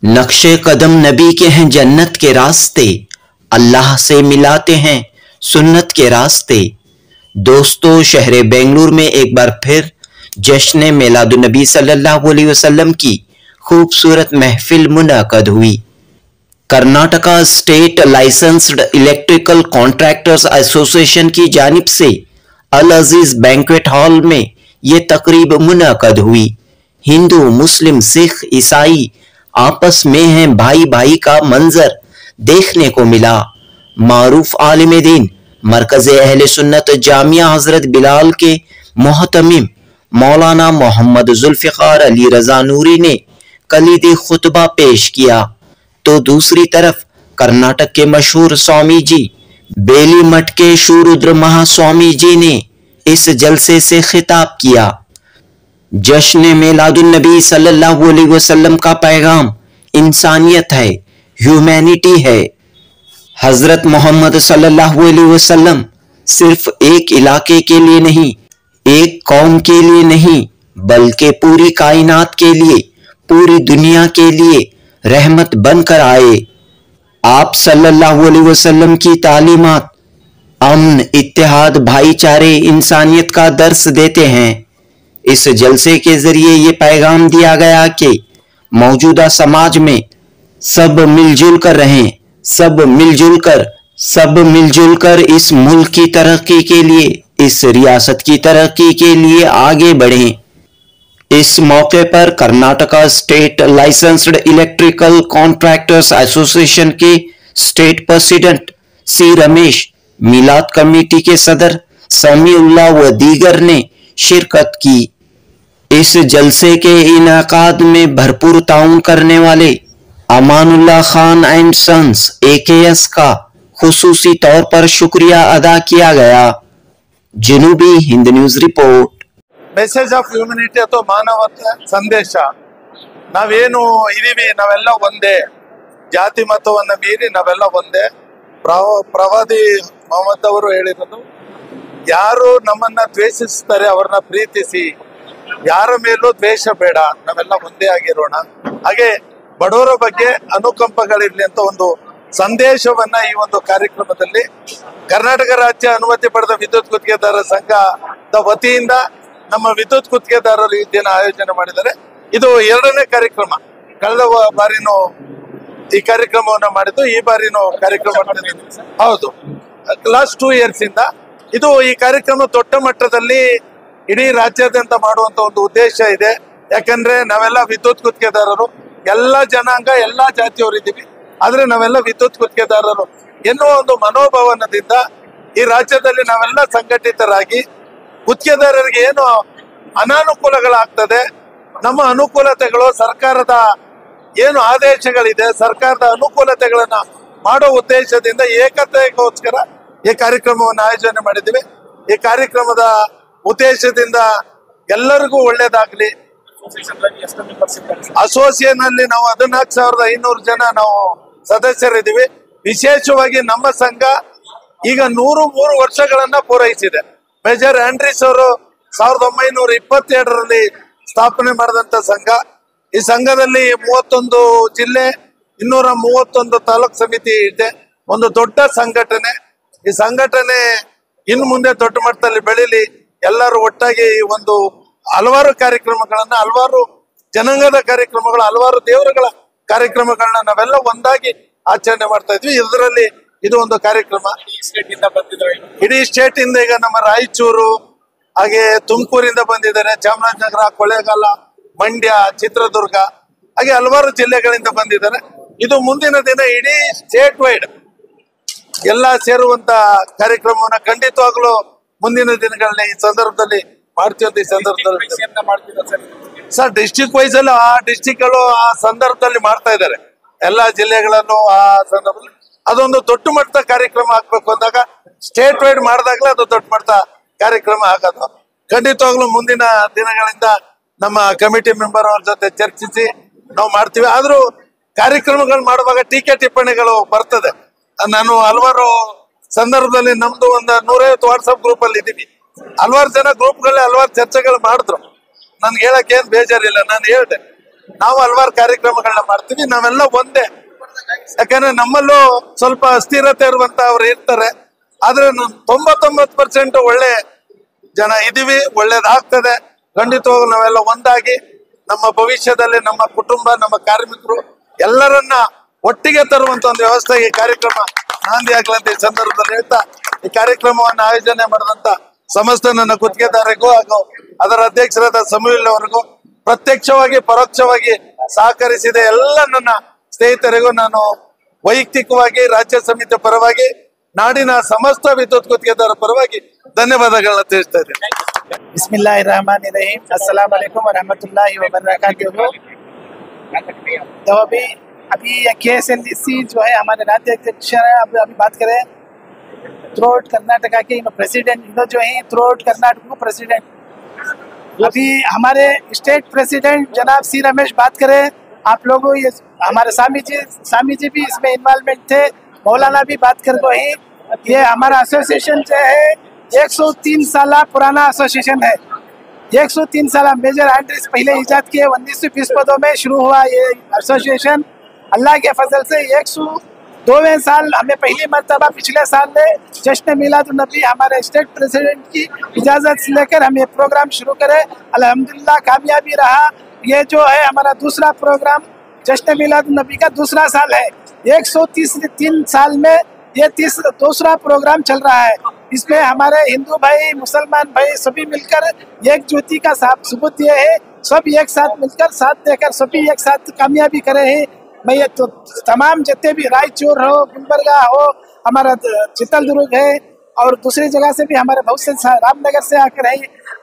नक्शे कदम नबी के हैं जन्नत के रास्ते, अल्लाह से मिलाते हैं सुन्नत के रास्ते। दोस्तों, शहर बेंगलुरु में एक बार फिर जश्न मिलादुन्नबी सल्लल्लाहु अलैहि वसल्लम की खूबसूरत महफिल मुनाकद हुई। Karnataka state licensed electrical contractors association की जानिब से अल अजीज बैंक्वेट हॉल में ये तकरीब मुनाकद हुई। हिंदू, मुस्लिम, सिख, ईसाई आपस में हैं भाई भाई का मंजर देखने को मिला। मारूफ आलिम दीन मरकज़ अहले सुन्नत जामिया हजरत बिलाल के मोहतमिम मौलाना मोहम्मद जुल्फ़िकार अली रजा नूरी ने कलीदी खुतबा पेश किया, तो दूसरी तरफ कर्नाटक के मशहूर स्वामी जी बेली मठ के शूरुद्र महास्वामी जी ने इस जलसे से खिताब किया। जश्न मिलादुन्नबी सल्लल्लाहु अलैहि वसल्लम का पैगाम इंसानियत है, ह्यूमैनिटी है। हजरत मोहम्मद सल्लल्लाहु अलैहि वसल्लम सिर्फ एक इलाके के लिए नहीं, एक कौम के लिए नहीं, बल्कि पूरी कायनात के लिए, पूरी दुनिया के लिए रहमत बनकर आए। आप सल्लल्लाहु अलैहि वसल्लम की तालीमात अमन, इत्तेहाद, भाईचारे, इंसानियत का दर्स देते हैं। इस जलसे के जरिए ये पैगाम दिया गया कि मौजूदा समाज में सब मिलजुल कर रहें, सब मिलजुल कर इस मुल्क की तरक्की के लिए, इस रियासत की तरक्की के लिए आगे बढ़ें। इस मौके पर Karnataka state licensed electrical contractors association के स्टेट प्रेसिडेंट सी रमेश, मिलाद कमेटी के सदर समीउल्लाह व दीगर ने शिरकत की। इस जलसे के इनाकाद में भरपूर ताउन करने वाले Amanullah Khan and sons AKS का खुसूसी तौर पर शुक्रिया अदा किया गया। Janubi Hind news report. Message of humanity ಅಥವಾ ಮಾನವತೆ ಸಂದೇಶ. ನಾವೇನು ಇದೀವಿ ನಾವೆಲ್ಲ ಒಂದೇ, ಜಾತಿ ಮತವನ್ನ ಮೀರಿ ನಾವೆಲ್ಲ ಒಂದೇ. ಪ್ರವಾದಿ ಮೊಹಮ್ಮದ್ ಅವರು ಹೇಳಿರೋದು, ಯಾರು ನಮ್ಮನ್ನ ದ್ವೇಷಿಸ್ತಾರೆ ಅವ್ರನ್ನ ಪ್ರೀತಿಸಿ, ಯಾರ ಮೇಲೂ ದ್ವೇಷ ಬೇಡ, ನಾವೆಲ್ಲ ಒಂದೇ ಆಗಿರೋಣ. ಹಾಗೆ ಬಡವರ ಬಗ್ಗೆ ಅನುಕಂಪಗಳಿರ್ಲಿ ಅಂತ ಒಂದು ಸಂದೇಶವನ್ನ ಈ ಒಂದು ಕಾರ್ಯಕ್ರಮದಲ್ಲಿ ಕರ್ನಾಟಕ ರಾಜ್ಯ ಅನುಮತಿ ಪಡೆದ ವಿದ್ಯುತ್ ಗುತ್ತಿಗೆದಾರರ ಸಂಘದ ವತಿಯಿಂದ ನಮ್ಮ ವಿದ್ಯುತ್ ಗುತ್ತಿಗೆದಾರರು ಈ ದಿನ ಆಯೋಜನೆ ಮಾಡಿದ್ದಾರೆ. ಇದು 2ನೇ ಕಾರ್ಯಕ್ರಮ. ಕಳೆದ ಬಾರಿನೂ ಈ ಕಾರ್ಯಕ್ರಮವನ್ನ ಮಾಡಿದ್ದು, ಈ ಬಾರಿನೂ ಕಾರ್ಯಕ್ರಮ ಹೌದು. ಲಾಸ್ಟ್ 2 years ಇಂದ ಇದು ಈ ಕಾರ್ಯಕ್ರಮ ದೊಡ್ಡ ಮಟ್ಟದಲ್ಲಿ ಇಡೀ ರಾಜ್ಯಾದ್ಯಂತ ಮಾಡುವಂತ ಒಂದು ಉದ್ದೇಶ ಇದೆ. ಯಾಕಂದ್ರೆ ನಾವೆಲ್ಲ ವಿದ್ಯುತ್ ಗುತ್ತಿಗೆದಾರರು, ಎಲ್ಲ ಜನಾಂಗ, ಎಲ್ಲಾ ಜಾತಿಯವರು ಇದ್ದೀವಿ. ಆದ್ರೆ ನಾವೆಲ್ಲ ವಿದ್ಯುತ್ ಗುತ್ತಿಗೆದಾರರು ಎನ್ನುವ ಒಂದು ಮನೋಭಾವನದಿಂದ ಈ ರಾಜ್ಯದಲ್ಲಿ ನಾವೆಲ್ಲ ಸಂಘಟಿತರಾಗಿ ಗುತ್ತಿಗೆದಾರರಿಗೆ ಏನು ಅನಾನುಕೂಲಗಳಾಗ್ತದೆ, ನಮ್ಮ ಅನುಕೂಲತೆಗಳು, ಸರ್ಕಾರದ ಏನು ಆದೇಶಗಳಿದೆ, ಸರ್ಕಾರದ ಅನುಕೂಲತೆಗಳನ್ನ ಮಾಡೋ ಉದ್ದೇಶದಿಂದ ಏಕತೆಗೋಸ್ಕರ ಈ ಕಾರ್ಯಕ್ರಮವನ್ನು ಆಯೋಜನೆ ಮಾಡಿದ್ದೀವಿ. ಈ ಕಾರ್ಯಕ್ರಮದ ಉದ್ದೇಶದಿಂದ ಎಲ್ಲರಿಗೂ ಒಳ್ಳೇದಾಗ್ಲಿ. ಅಸೋಸಿಯೇಷನ್ ಅಲ್ಲಿ ನಾವು 14,500 ಜನ ನಾವು ಸದಸ್ಯರಿದ್ದೀವಿ. ವಿಶೇಷವಾಗಿ ನಮ್ಮ ಸಂಘ ಈಗ 103 ವರ್ಷಗಳನ್ನ ಪೂರೈಸಿದೆ. ಮೇಜರ್ ಆಂಡ್ರಿಸ್ ಅವರು 1922ರಲ್ಲಿ ಸ್ಥಾಪನೆ ಮಾಡಿದಂತ ಸಂಘ. ಈ ಸಂಘದಲ್ಲಿ 31 ಜಿಲ್ಲೆ, 231 ತಾಲೂಕ್ ಸಮಿತಿ ಇದೆ. ಒಂದು ದೊಡ್ಡ ಸಂಘಟನೆ. ಈ ಸಂಘಟನೆ ಇನ್ನು ಮುಂದೆ ದೊಡ್ಡ ಮಟ್ಟದಲ್ಲಿ ಬೆಳೀಲಿ. ಎಲ್ಲರೂ ಒಟ್ಟಾಗಿ ಒಂದು ಹಲವಾರು ಕಾರ್ಯಕ್ರಮಗಳನ್ನ, ಹಲವಾರು ಜನಾಂಗದ ಕಾರ್ಯಕ್ರಮಗಳು, ಹಲವಾರು ದೇವರುಗಳ ಕಾರ್ಯಕ್ರಮಗಳನ್ನ ನಾವೆಲ್ಲ ಒಂದಾಗಿ ಆಚರಣೆ ಮಾಡ್ತಾ ಇದ್ವಿ. ಇದರಲ್ಲಿ ಇದು ಒಂದು ಕಾರ್ಯಕ್ರಮ. ಇಡೀ ಸ್ಟೇಟ್ ಇಂದ ಈಗ ನಮ್ಮ ರಾಯಚೂರು, ಹಾಗೆ ತುಮಕೂರಿಂದ ಬಂದಿದ್ದಾರೆ, ಚಾಮರಾಜನಗರ, ಕೊಳ್ಳೇಗಾಲ, ಮಂಡ್ಯ, ಚಿತ್ರದುರ್ಗ, ಹಾಗೆ ಹಲವಾರು ಜಿಲ್ಲೆಗಳಿಂದ ಬಂದಿದ್ದಾರೆ. ಇದು ಮುಂದಿನ ದಿನ ಇಡೀ ಸ್ಟೇಟ್ ವೈಡ್ ಎಲ್ಲ ಸೇರುವಂತ ಕಾರ್ಯಕ್ರಮವನ್ನ ಖಂಡಿತವಾಗ್ಲೂ ಮುಂದಿನ ದಿನಗಳಲ್ಲಿ ಈ ಸಂದರ್ಭದಲ್ಲಿ ಮಾಡ್ತೀವಿ ಅಂತ ಈ ಸಂದರ್ಭದಲ್ಲಿ ಸರ್ ಡಿಸ್ಟಿಕ್ ವೈಸ್ ಅಲ್ಲಿ ಆ ಡಿಸ್ಟಿಕ್ಗಳು ಆ ಸಂದರ್ಭದಲ್ಲಿ ಮಾಡ್ತಾ ಇದ್ದಾರೆ. ಎಲ್ಲಾ ಜಿಲ್ಲೆಗಳಲ್ಲೂ ಆ ಸಂದರ್ಭದಲ್ಲಿ ಅದೊಂದು ದೊಡ್ಡ ಮಟ್ಟದ ಕಾರ್ಯಕ್ರಮ ಆಗ್ಬೇಕು ಅಂದಾಗ, ಸ್ಟೇಟ್ ವೈಡ್ ಮಾಡಿದಾಗಲೇ ಅದು ದೊಡ್ಡ ಮಟ್ಟದ ಕಾರ್ಯಕ್ರಮ ಆಗೋದು. ಖಂಡಿತವಾಗ್ಲೂ ಮುಂದಿನ ದಿನಗಳಿಂದ ನಮ್ಮ ಕಮಿಟಿ ಮೆಂಬರ್ ಅವ್ರ ಜೊತೆ ಚರ್ಚಿಸಿ ನಾವು ಮಾಡ್ತೀವಿ. ಆದ್ರೂ ಕಾರ್ಯಕ್ರಮಗಳು ಮಾಡುವಾಗ ಟೀಕೆ ಟಿಪ್ಪಣಿಗಳು ಬರ್ತದೆ. ನಾನು ಹಲವಾರು ಸಂದರ್ಭದಲ್ಲಿ ನಮ್ದು ಒಂದು 150 ವಾಟ್ಸಪ್ ಗ್ರೂಪ್ ಅಲ್ಲಿ ಇದ್ದೀವಿ. ಹಲವಾರು ಜನ ಗ್ರೂಪ್ಗಳಲ್ಲಿ ಹಲವಾರು ಚರ್ಚೆಗಳು ಮಾಡಿದ್ರು. ನನ್ಗೆ ಹೇಳಕ್ ಏನ್ ಬೇಜಾರಿಲ್ಲ. ನಾನು ಹೇಳ್ದೆ, ನಾವು ಹಲವಾರು ಕಾರ್ಯಕ್ರಮಗಳನ್ನ ಮಾಡ್ತೀವಿ, ನಾವೆಲ್ಲ ಒಂದೇ. ಯಾಕಂದ್ರೆ ನಮ್ಮಲ್ಲೂ ಸ್ವಲ್ಪ ಅಸ್ಥಿರತೆ ಇರುವಂತವ್ರು ಇರ್ತಾರೆ, ಆದ್ರೆ 99% ಒಳ್ಳೆ ಜನ ಇದೀವಿ, ಒಳ್ಳೇದಾಗ್ತದೆ. ಖಂಡಿತವಾಗೂ ನಾವೆಲ್ಲ ಒಂದಾಗಿ ನಮ್ಮ ಭವಿಷ್ಯದಲ್ಲಿ ನಮ್ಮ ಕುಟುಂಬ, ನಮ್ಮ ಕಾರ್ಮಿಕರು ಎಲ್ಲರನ್ನ ಒಟ್ಟಿಗೆ ತರುವಂತ ಒಂದು ವ್ಯವಸ್ಥೆ ಈ ಕಾರ್ಯಕ್ರಮ ನಾಂದಿ ಆಗ್ಲಂತ ಈ ಸಂದರ್ಭದಲ್ಲಿ ಹೇಳ್ತಾ, ಈ ಕಾರ್ಯಕ್ರಮವನ್ನು ಆಯೋಜನೆ ಮಾಡಿದಂತ ಸಮಸ್ತ ನನ್ನ ಗುತ್ತಿಗೆದಾರರಿಗೂ ಹಾಗೂ ಅದರ ಅಧ್ಯಕ್ಷರಾದ ಸಮೀಲ್ ಅವರಿಗೂ, ಪ್ರತ್ಯಕ್ಷವಾಗಿ ಪರೋಕ್ಷವಾಗಿ ಸಹಕರಿಸಿದ ಎಲ್ಲ ನನ್ನ ಸ್ನೇಹಿತರಿಗೂ ನಾನು ವೈಯಕ್ತಿಕವಾಗಿ ರಾಜ್ಯ ಸಮಿತಿ ಪರವಾಗಿ ನಾಡಿನ ಸಮಸ್ತ ವಿದ್ಯುತ್ ಗುತ್ತಿಗೆದಾರರ ಪರವಾಗಿ ಧನ್ಯವಾದಗಳನ್ನ ತಿಳಿಸ್ತಾ ಇದ್ದೇನೆ. बिस्मिल्लाहिर्रहमानिर्रहीम, अस्सलाम वालेकुम व रहमतुल्लाहि व बरकातुहू। तो अभी KSLC जो है हमारे राज्य अध्यक्ष अभी बात करें थ्रोट कर्नाटका के प्रेसिडेंट जो है, थ्रोट कर्नाटक को प्रेसिडेंट अभी हमारे स्टेट प्रेसिडेंट जनाब सी रमेश बात करें। आप लोगों ये हमारे स्वामी जी भी इसमें इन्वॉल्वमेंट थे, मौलाना भी बात कर गए हैं। ये हमारा एसोसिएशन जो है 103 साल पुराना एसोसिएशन है। 103 साल मेजर एंड्रिस पहले इजाद किए 1920 पदों में शुरू हुआ ये एसोसिएशन। अल्लाह के फजल से 102वें साल हमें पहली मरतबा पिछले साल में जश्न मिलादुन्नबी हमारे स्टेट प्रेसिडेंट की इजाज़त लेकर हम ये प्रोग्राम शुरू करें। अल्हम्दुलिल्लाह कामयाबी रहा। ये जो है हमारा दूसरा प्रोग्राम जश्न मिलादुन्नबी का दूसरा साल है। 133 साल में ये दूसरा प्रोग्राम चल रहा है। इसमें हमारे हिंदू भाई, मुसलमान भाई सभी मिलकर एकजुटी का सबूत दिए है। सब एक साथ मिलकर साथ देकर सभी एक साथ कामयाबी करे हैं। मैं ये तो तमाम जितने भी रायचूर हो, गुलबर्गा हो, हमारा चित्रदुर्ग है और दूसरी जगह से भी हमारे बहुत से रामनगर से आकर है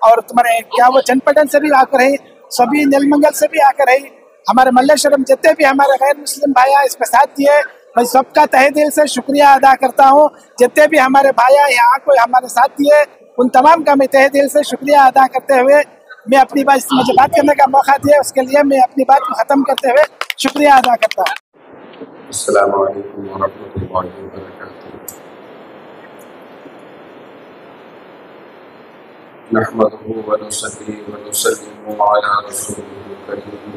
और तुम्हारे क्या वो चन्नपटन से भी आकर है, सभी नीलमंगल से भी आकर है। हमारे मल्लेश्वरम जितने भी हमारे गैर मुस्लिम भाई इसमें साथ दिए, मैं सबका तहे दिल से शुक्रिया अदा करता हूँ। जितने भी हमारे भाई यहाँ को हमारे साथ दिए उन तमाम का मैं तहे दिल से शुक्रिया अदा करते हुए मैं अपनी बात, मुझे बात करने का मौका दिया उसके लिए मैं अपनी बात को ख़त्म करते हुए शुक्रिया अदा करता हूँ। अस्सलामु अलैकुम व रहमतुल्लाहि व बरकातुहू। नहमदुहु व नुसल्ली व नुसल्लिमु अला रसूलिहिल करीम।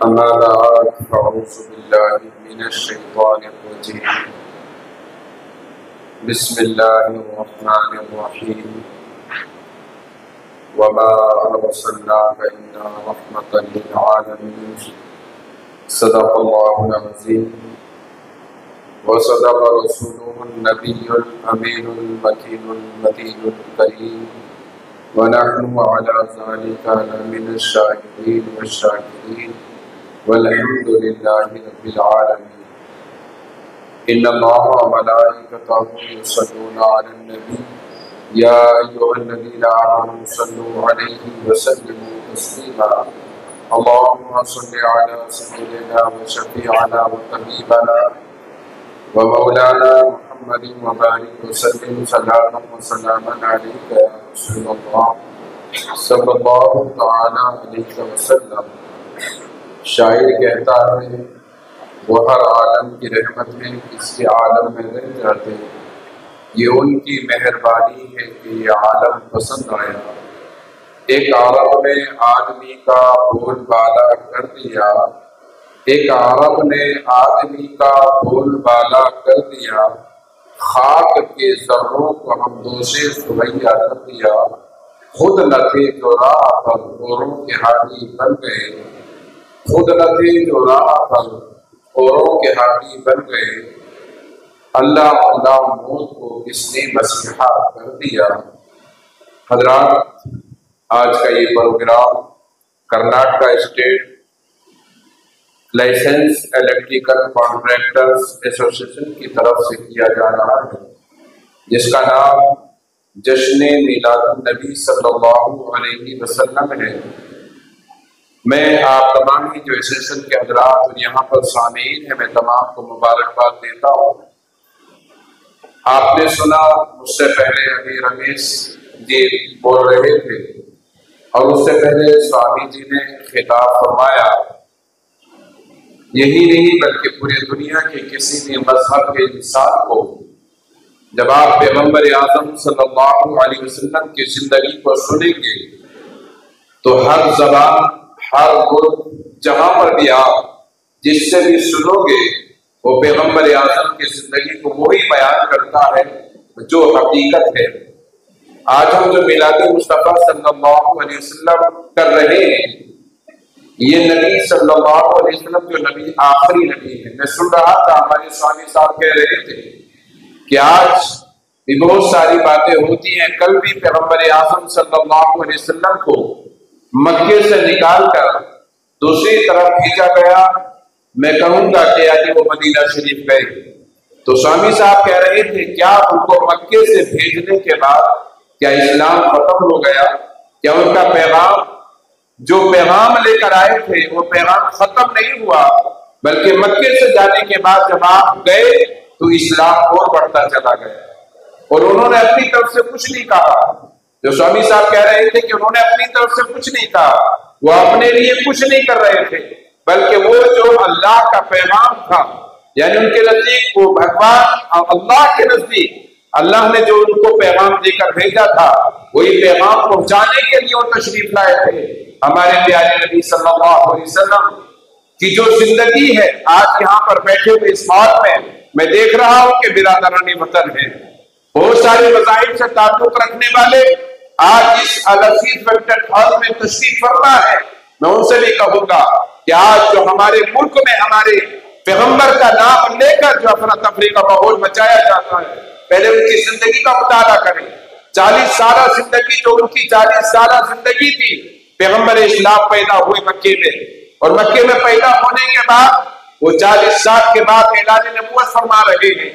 अम्मा बाद फ़अऊज़ु बिल्लाहि मिनश शैतानिर रजीम। बिस्मिल्लाहिर रहमानिर रहीम। वमा अरसलनाका इल्ला रहमतल लिल आलमीन। सदक़ल्लाहुल अज़ीम व सदक़ रसूलुहुन नबियुल अमीनुल मकीनुल मतीनुल करीम व नहनु अला ज़ालिका लमिनश शाहिदीन व शाकिरीन वल्हम्दुलिल्लाहि रब्बिल आलमीन। इन्नल्लाहा व मलाइकतहु युसल्लूना अलन नबी या अय्युहल्लज़ीना आमनू सल्लू अलैहि व सल्लिमू तस्लीमा। अल्लाहुम्मा सल्लि अला सय्यिदिना व शफीअना व तबीबना व मौलाना मुहम्मदिन व बारिक व सल्लिम सलामन व सलामन अलैका या रसूलल्लाह सल्लल्लाहु तआला अलैहि वसल्लम। शायर कहता है वो हर आलम की रहमत है इसके आलम में रह जाते हैं, ये उनकी मेहरबानी है कि ये आलम पसंद आया। एक अरब ने आदमी का बोलबाला कर दिया, एक अरब ने आदमी का बोलबाला कर दिया, खाक के जर्रों को हम दोषे सुरैया कर दिया। खुद न थे जो राह पर औरों के हाथी बन गए, खुद न थे जो राह पर औरों के हाथी बन गए। अल्लाह अल्लाह मौत को किसने मसीहा कर दिया। हजरात, आज का ये program Karnataka state license electrical contractors association की तरफ से किया जा रहा है, जिसका नाम जश्न मिलादुन्नबी सल्लल्लाहु अलैहि वसल्लम है। मैं आप तमाम ही जो एसोसिएशन के हजरात और यहाँ पर शामिल हैं, मैं तमाम को मुबारकबाद देता हूँ। आपने सुना मुझसे पहले अभी रमेश जी बोल रहे थे और उससे पहले स्वामी जी ने खिताब फरमाया। यही नहीं बल्कि पूरी दुनिया के किसी भी मजहब के इंसान को जब आप पैगंबर आज़म सल्लल्लाहु अलैहि वसल्लम की जिंदगी को सुनेंगे तो हर ज़बान ہر ملک جہاں پر بھی آپ جس سے بھی سنو گے وہ پیغمبر اعظم کی زندگی کو وہی بیان کرتا ہے جو حقیقت ہے۔ آج ہم جو میلاد مصطفیٰ صلی اللہ علیہ وسلم کر رہے ہیں، یہ نبی صلی اللہ علیہ وسلم جو نبی آخری نبی ہے۔ میں سن رہا تھا ہمارے سوامی صاحب کہہ رہے تھے کہ آج بھی بہت ساری باتیں ہوتی ہیں، کل بھی پیغمبر اعظم صلی اللہ علیہ وسلم کو مکے سے نکال کر دوسری طرف بھیجا گیا۔ میں کہوں گا کہ آج وہ مدینہ شریف گئے تو سوامی صاحب کہہ رہے تھے کیا ان کو مکے سے بھیجنے کے بعد کیا اسلام ختم ہو گیا؟ کیا ان کا پیغام جو پیغام لے کر آئے تھے وہ پیغام ختم نہیں ہوا، بلکہ مکے سے جانے کے بعد جب آپ گئے تو اسلام اور بڑھتا چلا گیا؟ اور انہوں نے اپنی طرف سے کچھ نہیں کہا۔ جو سوامی صاحب کہہ رہے تھے کہ انہوں نے اپنی طرف سے کچھ نہیں کہا، وہ اپنے لیے کچھ نہیں کر رہے تھے، بلکہ وہ جو اللہ کا پیغام تھا، یعنی ان کے نزدیک وہ بھگوان اللہ کے نزدیک اللہ نے جو ان کو پیغام دے کر بھیجا تھا وہی پیغام پہنچانے کے لیے وہ تشریف لائے تھے۔ ہمارے پیارے نبی صلی اللہ علیہ وسلم کی جو زندگی ہے، آج یہاں پر بیٹھے ہوئے اس ہال میں دیکھ رہا ہوں کہ برادران وطن ہیں، بہت سارے مذاہب سے تعلق رکھنے والے آج اس العزیز ویکٹر ہال میں تشریف فرما ہے۔ میں ان سے بھی کہوں گا کہ آج جو ہمارے ملک میں ہمارے پیغمبر کا نام لے کر جو افراتفری کا ماحول مچایا جاتا ہے، پہلے ان کی زندگی کا مطالعہ کریں۔ 40 سالہ زندگی جو ان کی 40 سالہ زندگی تھی، پیغمبر اسلام پیدا ہوئے مکے میں، اور مکے میں پیدا ہونے کے بعد وہ 40 سال کے بعد اعلان نبوت فرما رہے ہیں۔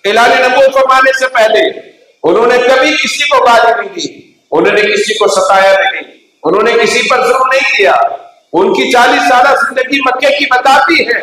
اعلان نبوت فرمانے سے پہلے انہوں نے کبھی کسی کو گالی نہیں دی، انہوں نے کسی کو ستایا نہیں، انہوں نے کسی پر ظلم نہیں کیا۔ ان کی 40 سالہ زندگی مکے کی بتاتی ہے،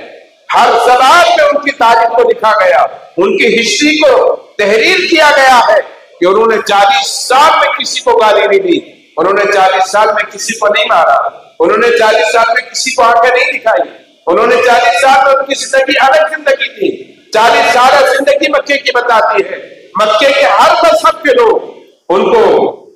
ہر زبان میں ان کی تاریخ کو لکھا گیا، ان کی ہسٹری کو تحریر کیا گیا ہے کہ انہوں نے 40 سال میں کسی کو گالی نہیں دی، انہوں نے 40 سال میں کسی کو نہیں مارا، انہوں نے 40 سال میں کسی کو آنکھیں نہیں دکھائی، انہوں نے 40 سال میں ان کی زندگی الگ زندگی تھی۔ 40 سالہ زندگی مکے کی بتاتی ہے۔ مکے کے ہر مذہب کے لوگ ان کو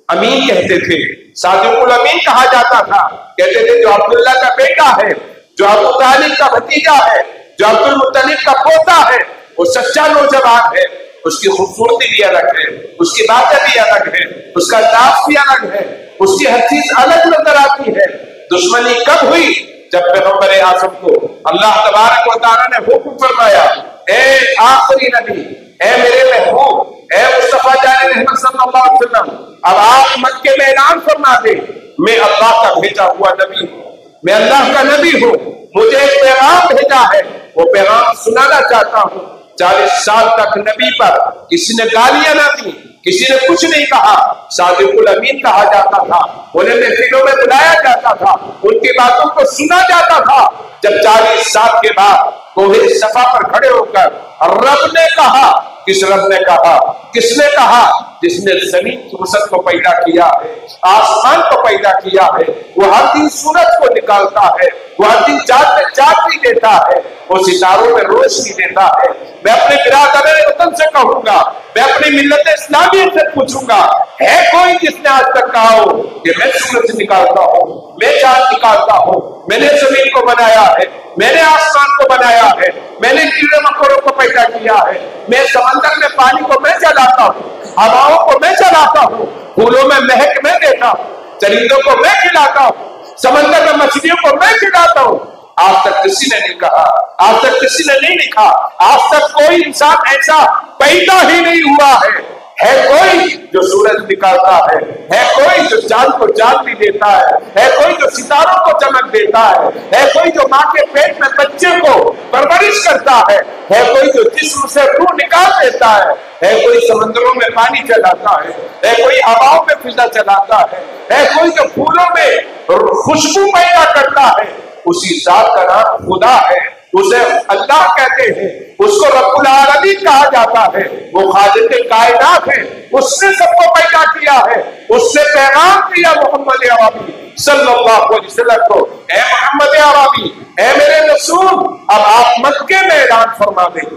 امین کہتے تھے، صادق الامین کہا جاتا تھا، کہتے تھے جو عبداللہ کا بیٹا ہے، جو ابو طالب کا بھتیجا ہے، جو عبد المطلب کا پوتا ہے، وہ سچا نوجوان ہے، اس کی خوبصورتی بھی الگ ہے، اس کی باتیں بھی الگ ہے، اس کا انداز بھی الگ ہے، اس کی ہر چیز الگ نظر آتی ہے۔ دشمنی کب ہوئی؟ جب پیغمبر اعظم کو اللہ تبارک و تعالیٰ نے حکم فرمایا، اے آخری نبی، اے میرے محبوب، اے مصطفیٰ جان محمد صلی اللہ علیہ وسلم، اب آپ مکے میں اعلان فرما دیں میں اللہ کا بھیجا ہوا نبی ہوں، میں اللہ کا نبی ہوں، مجھے ایک پیغام بھیجا ہے، وہ پیغام سنانا چاہتا ہوں۔ 40 سال تک نبی پر کسی نے گالیاں نہ دی، کسی نے کچھ نہیں کہا، صادق الامین کہا جاتا تھا، انہیں محفلوں میں بلایا جاتا تھا، ان کی باتوں کو سنا جاتا تھا۔ جب 40 سال کے بعد کوہ صفا پر کھڑے ہو کر رب نے کہا، کس رب نے کہا؟ کس نے کہا؟ جس نے زمین کی وسعت کو پیدا کیا ہے، آسمان کو پیدا کیا ہے، وہ ہر دن سورج کو نکالتا ہے، وہ ہر دن چاند میں چاندنی دیتا ہے، وہ ستاروں میں روشنی دیتا ہے۔ میں اپنے برادران وطن سے کہوں گا، میں اپنی ملت اسلامی سے پوچھوں گا، ہے کوئی جس نے آج تک کہا ہو کہ میں سورج نکالتا ہوں، میں چاند نکالتا ہوں، میں نے زمین کو بنایا ہے، میں نے آسمان کو بنایا ہے، میں نے کیڑے مکوڑوں کو پیدا کیا ہے، میں سمندر میں پانی کو میں چلاتا ہوں، ہواؤں کو میں چلاتا ہوں، پھولوں میں مہک میں دیتا ہوں، چرندوں کو میں کھلاتا ہوں، سمندر میں مچھلیوں کو میں کھلاتا ہوں۔ آج تک کسی نے نہیں کہا، آج تک کسی نے نہیں لکھا، آج تک کوئی انسان ایسا پیدا ہی نہیں ہوا ہے۔ ہے کوئی جو سورج نکالتا ہے کوئی جو چاند کو چاندنی دیتا ہے کوئی جو ستاروں کو چمک دیتا ہے کوئی جو ماں کے پیٹ میں بچے کو پرورش کرتا ہے کوئی جو جسم سے روح نکال دیتا ہے کوئی سمندروں میں پانی چلاتا ہے کوئی ہواؤں میں فضا چلاتا ہے کوئی جو پھولوں میں خوشبو پیدا کرتا ہے، اسی ذات کا نام خدا ہے، اسے اللہ کہتے ہیں، اس کو رب العالمین کہا جاتا ہے، وہ خالق کائنات ہے، اس نے سب کو پیدا کیا ہے، اس نے پیغام دیا محمد عربی صلی اللہ علیہ وسلم کو، اے محمد عربی، اے میرے رسول، اب آپ مکے میں اعلان فرما دیں۔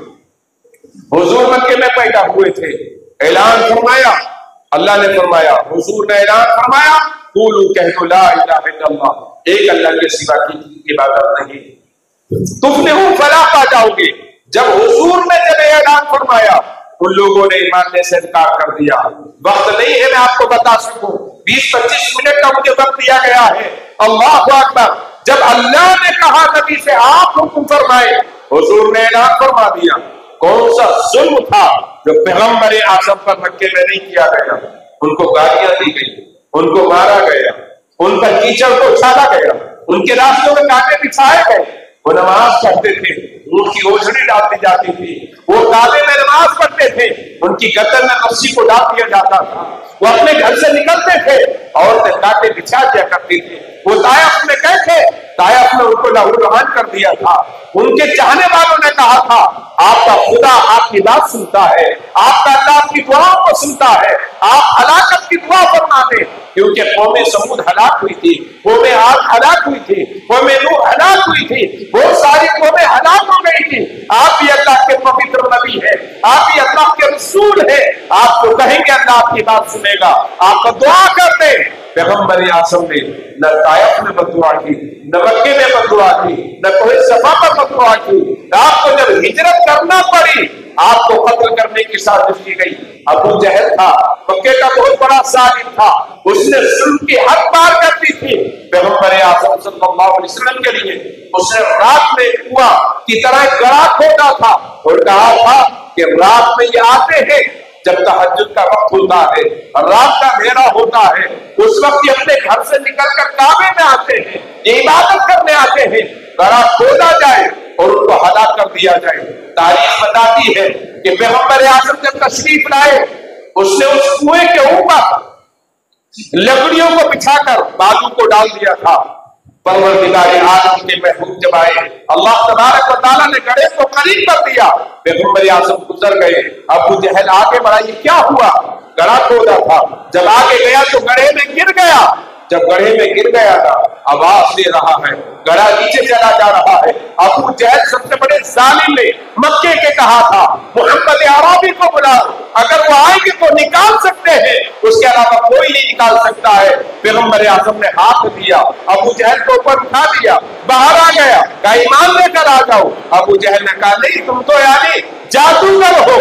حضور مکے میں پیدا ہوئے تھے، اعلان فرمایا، اللہ نے فرمایا، حضور نے اعلان فرمایا، قولوا کہہ دو لا الہ الا اللہ, ایک اللہ کے سوا کی عبادت نہیں, تفلحوا فلاح پا جاؤ گے. جب حضور نے جب اعلان فرمایا ان لوگوں نے ماننے سے انکار کر دیا. وقت نہیں ہے میں آپ کو بتا سکوں, 20-25 منٹ کا مجھے وقت دیا گیا ہے. اللہ اکبر. جب اللہ نے کہا نبی سے آپ حکم فرمائے, حضور نے اعلان فرما دیا. کون سا ظلم تھا جو پیغمبر اعظم پر مکے میں نہیں کیا گیا؟ ان کو گالیاں دی گئی, ان کو مارا گیا, ان پر کیچڑ کو اچھالا گیا, ان کے راستوں میں کانٹے بچھائے گئے. وہ نماز پڑھتے تھے, ان کی اوجھڑی ڈال دی جاتی تھی. وہ کعبے میں نماز پڑھتے تھے, ان کی گردن میں رسی کو ڈال دیا جاتا تھا. وہ اپنے گھر سے نکلتے تھے, عورتیں کانٹے بچھا دیا کرتی تھی. وہ طائف میں گئے تھے, طائف میں ان کو لہولہان کر دیا تھا. ان کے چاہنے والوں نے کہا تھا آپ کا خدا آپ کی بات سنتا ہے, آپ کا اللہ آپ کی دعاؤں کو سنتا ہے, آپ ہلاکت کی دعا فرما دیں. کیونکہ قوم سمود ہلاک ہوئی تھی, قوم عاد ہلاک ہوئی تھی, قوم نوح ہلاک ہوئی تھی, بہت ساری قومیں ہلاک ہو گئی تھی. آپ بھی اللہ کے پوتر نبی ہیں, آپ بھی اللہ کے رسول ہیں, آپ کو کہیں گے اللہ آپ کی بات سنے گا, آپ کو دعا کر دیں. پیغمبر اعظم نے نہ طائف میں بددعا کی, نہ مکے میں بددعا کی, نہ کوئی صفا پر بددعا کی. آپ کو جب ہجرت کرنا پڑی, آپ کو قتل کرنے کی سازش کی گئی. ابو جہل تھا, مکے کا بہت بڑا ظالم تھا, اس نے ظلم کی حد پار کر دی تھی پیغمبر اعظم صلی اللہ علیہ وسلم کے لیے. اس نے رات میں کنواں کی طرح گڑھا کھودا تھا اور کہا تھا کہ رات میں یہ آتے ہیں جب تہجد کا وقت ہوتا ہے, رات کا اندھیرا ہوتا ہے, اس وقت یہ اپنے گھر سے نکل کر کعبے میں آتے ہیں, یہ عبادت کرنے آتے ہیں. گڑھا کھودا جائے اور ان کو ہلاک کر دیا جائے. تاریخ بتاتی ہے کہ پیغمبر اعظم جب تشریف لائے, اس نے اس کنویں کے اوپر لکڑیوں کو بچھا کر بالوں کو ڈال دیا تھا. پروردگار عالم کے محبوب جب آئے, اللہ تبارک و تعالیٰ نے گڑھے کو قریب کر دیا. پیغمبر اعظم گزر گئے. ابو جہل آگے بڑھا, یہ کیا ہوا؟ گڑھا کھودا تھا. جب آگے گیا تو گڑھے میں گر گیا. جب گڑھے میں گر گیا تھا, آواز دے رہا ہے, گڑھا نیچے چلا جا رہا ہے. ابو جہل سب سے بڑے ظالم نے مکے کے کہا تھا محمد عربی کو بلا, اگر وہ آئیں گے تو نکال سکتے ہیں, اس کے علاوہ کوئی نہیں نکال سکتا ہے. پیغمبر اعظم نے ہاتھ دیا, ابو جہل کو اوپر اٹھا دیا, باہر آ گیا, کہا ایمان لے کر آ جاؤ. ابو جہل نے کہا نہیں, تم تو یعنی جادوگر ہو.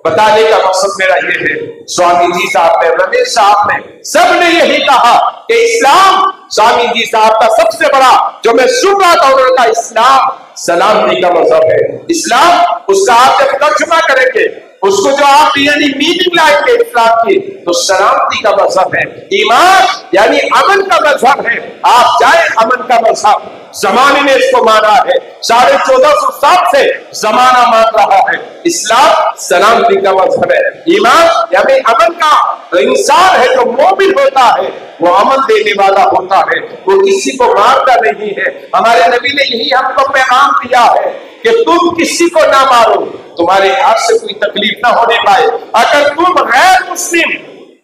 بتانے کا مقصد میرا یہ ہے, سوامی جی صاحب نے, رمیش صاحب نے, سب نے یہی کہا کہ اسلام, سوامی جی صاحب کا سب سے بڑا جو میں سن رہا تھا انہوں نے کہا اسلام سلامتی کا مذہب ہے. اسلام, اس کا آپ جب ترجمہ کریں گے, اس کو جو آپ یعنی میننگ لائیں گے اسلام کی, تو سلامتی کا مذہب ہے. ایمان یعنی امن کا مذہب ہے. آپ جائیں, امن کا مذہب. زمانے نے اس کو مانا ہے, 1450 سال سے زمانہ مان رہا ہے. اسلام سلامتی کا مذہب ہے. ایمان یعنی امن کا انسان ہے, جو مومن ہوتا ہے وہ امن دینے والا ہوتا ہے, وہ کسی کو مارتا نہیں ہے. ہمارے نبی نے یہی ہم کو پیغام دیا ہے کہ تم کسی کو نہ مارو, تمہارے ہاتھ سے کوئی تکلیف نہ ہونے پائے. اگر تم غیر مسلم,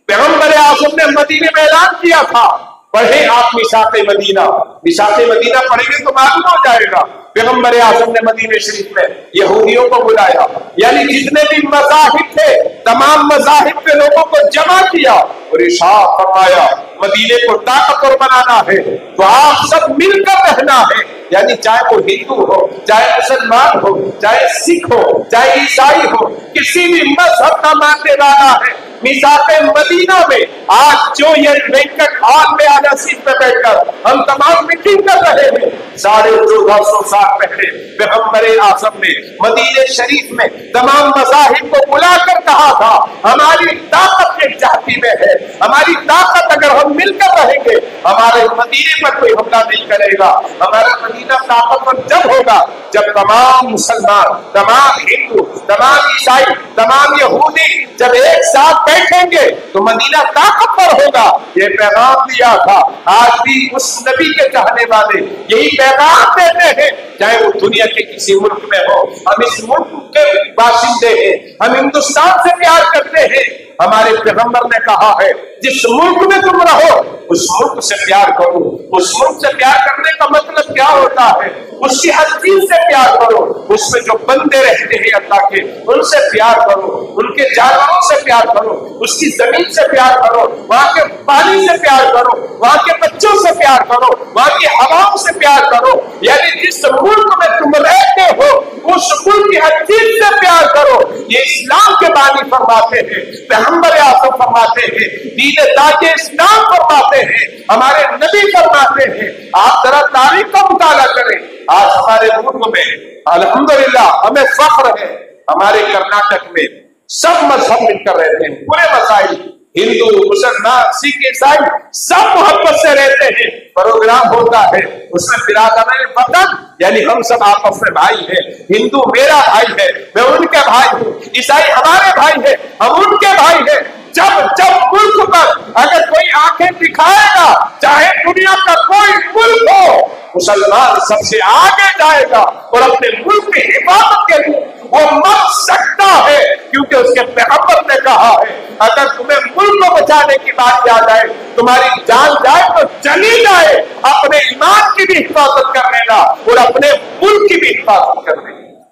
پیغمبر اعظم نے مدینے میں اعلان کیا تھا, پڑھیں آپ میثاق مدینہ, میثاق مدینہ پڑھیں گے تو معلوم ہو جائے گا. پیغمبر اعظم نے مدینہ شریف میں یہودیوں کو بلایا, یعنی جتنے بھی مذاہب تھے تمام مذاہب کے لوگوں کو جمع کیا اور ارشاد فرمایا مدینے کو طاقتور بنانا ہے تو آپ سب مل کر رہنا ہے. یعنی چاہے وہ ہندو ہو, چاہے مسلمان ہو, چاہے سکھ ہو, چاہے عیسائی ہو, کسی بھی مذہب کا ماننے والا ہے, میثاق مدینہ میں آج جو یہ وینکٹ ہال میں آجا سیٹ پہ بیٹھ کر ہم تمام میٹنگ کر رہے ہیں, 1450 سال پہلے پیغمبر اعظم نے مدینہ شریف میں تمام مذاہب کو بلا کر کہا تھا ہماری طاقت ایک جہتی میں ہے, ہماری طاقت اگر ہم مل کر رہیں گے ہمارے مدینے پر کوئی حملہ نہیں کرے گا. ہمارا مدینہ طاقتور جب ہوگا جب تمام مسلمان, تمام ہندو, تمام عیسائی, تمام یہودی جب ایک ساتھ بیٹھیں گے تو مدینہ طاقتور ہوگا. یہ پیغام دیا تھا. آج بھی اس نبی کے چاہنے والے یہی پیغام دیتے ہیں, چاہے وہ دنیا کے کسی ملک میں ہو. ہم اس ملک کے باشندے ہیں, ہم ہندوستان سے پیار کرتے ہیں. ہمارے پیغمبر نے کہا ہے جس ملک میں تم رہو उस मुल्क से प्यार करो। उस मुल्क से प्यार करने का मतलब क्या होता है? उसकी हर चीज से प्यार करो, उसमें जो बंदे रहते हैं अल्लाह के उनसे प्यार करो, उनके जानवरों से प्यार करो, उसकी जमीन से प्यार करो, वहां के पानी से प्यार करो, वहां के बच्चों से प्यार करो, वहां की हवाओं से प्यार करो। यानी जिस मुल्क में तुम रहते हो उस मुल्क की हर चीज से प्यार करो। ये इस्लाम के बानी फरमाते हैं, पैगंबर आज़म फरमाते हैं, दीन ताजे इस्लाम फरमाते हैं, हमारे नबी फरमाते हैं। आप जरा तारीख का मुताला करें। आज हमारे मुल्क में अल्हम्दुलिल्लाह हमें फख्र है, हमारे कर्नाटक में सब मजहब मिलकर रहते हैं, पूरे मसाइल, हिंदू मुसलमान सिख ईसाई सब मोहब्बत से रहते हैं। प्रोग्राम होता है उसमें बिरादरान वतन यानी हम सब आपस में भाई हैं। हिंदू मेरा भाई है, मैं उनके भाई हूँ, ईसाई हमारे भाई है, हम उनके भाई हैं। जब जब मुल्क पर अगर कोई आंखें दिखाएगा, चाहे दुनिया का कोई मुल्क हो, मुसलमान सबसे आगे जाएगा और अपने मुल्क की हिफाजत के लिए वो मर सकता है, क्योंकि उसके पैगंबर ने कहा है अगर तुम्हें मुल्क को बचाने की बात आ जाए, तुम्हारी जान जाए तो चली जाए, अपने ईमान की भी हिफाजत कर लेना और अपने मुल्क की भी हिफाजत कर लेना।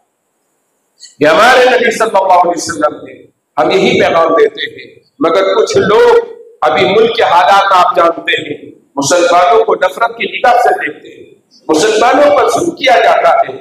ये हमारे नबी सल्लल्लाहु अलैहि वसल्लम ने हम यही पैगाम देते हैं। मगर कुछ लोग अभी मुल्क के हालात आप जानते हैं, मुसलमानों को नफरत की निगाह से देखते हैं, मुसलमानों पर जुल्म किया जाता है।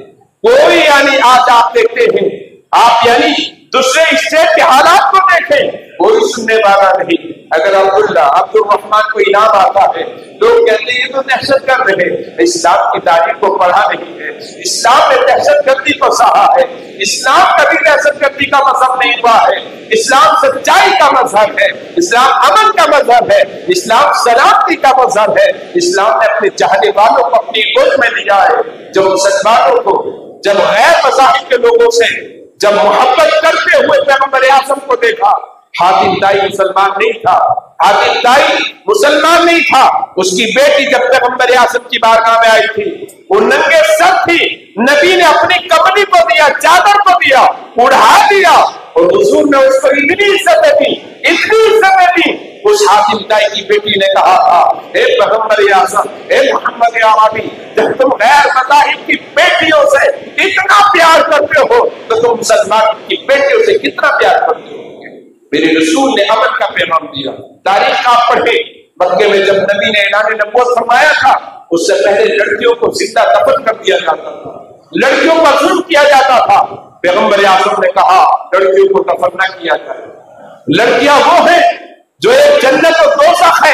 कोई यानी आज आप देखते हैं, आप यानी दूसरे स्टेट के हालात को देखें, कोई सुनने वाला नहीं। अगर अब्दुल रहमान को इनाम आता है, लोग कहते हैं ये तो दहशत गर्द है। इस्लाम की तारीख को पढ़ा नहीं है, इस्लाम ने दहशत गर्दी को सहा है। इस्लाम कभी दहशत गर्दी का मजहब नहीं हुआ है। इस्लाम सच्चाई का मजहब है, इस्लाम अमन का मजहब है, इस्लाम सलामती का मजहब है। इस्लाम ने अपने चाहने वालों को अपनी गोद में लिया है। जब मुसलमानों को, जब गैर मज़ाहिब के लोगों से जब मोहब्बत करते हुए पैगंबर आज़म को देखा, हातिम ताई मुसलमान नहीं था, हातिम ताई मुसलमान नहीं था। उसकी बेटी जब पैगंबर आज़म की बारगाह में आई थी, वो नंगे सर थी, नबी ने अपनी कमली को दिया, चादर को दिया, उड़ा दिया और हुजूर ने उसको इतनी इज्जत दी, इतनी इज्जत दी। उस हातिम ताई की बेटी ने कहा था, हे पैगंबर आज़म, हे मोहम्मद अरबी, जब तुम गैर मज़ाहिब की बेटियों से इतना प्यार करते हो तो तुम मुसलमान की बेटियों से कितना प्यार करते हो। मेरे रसूल ने अमन का पैगाम दिया। तारीख आप पढ़े, मक्के में जब नबी ने ऐलान नबूवत फरमाया था, उससे पहले लड़कियों को जिंदा दफन कर दिया जाता था, लड़कियों पर जुल्म किया जाता था। पैगंबर आज़म ने कहा लड़कियों को दफन न किया जाए। लड़कियां वो है जो एक जन्नत और दोज़ख है,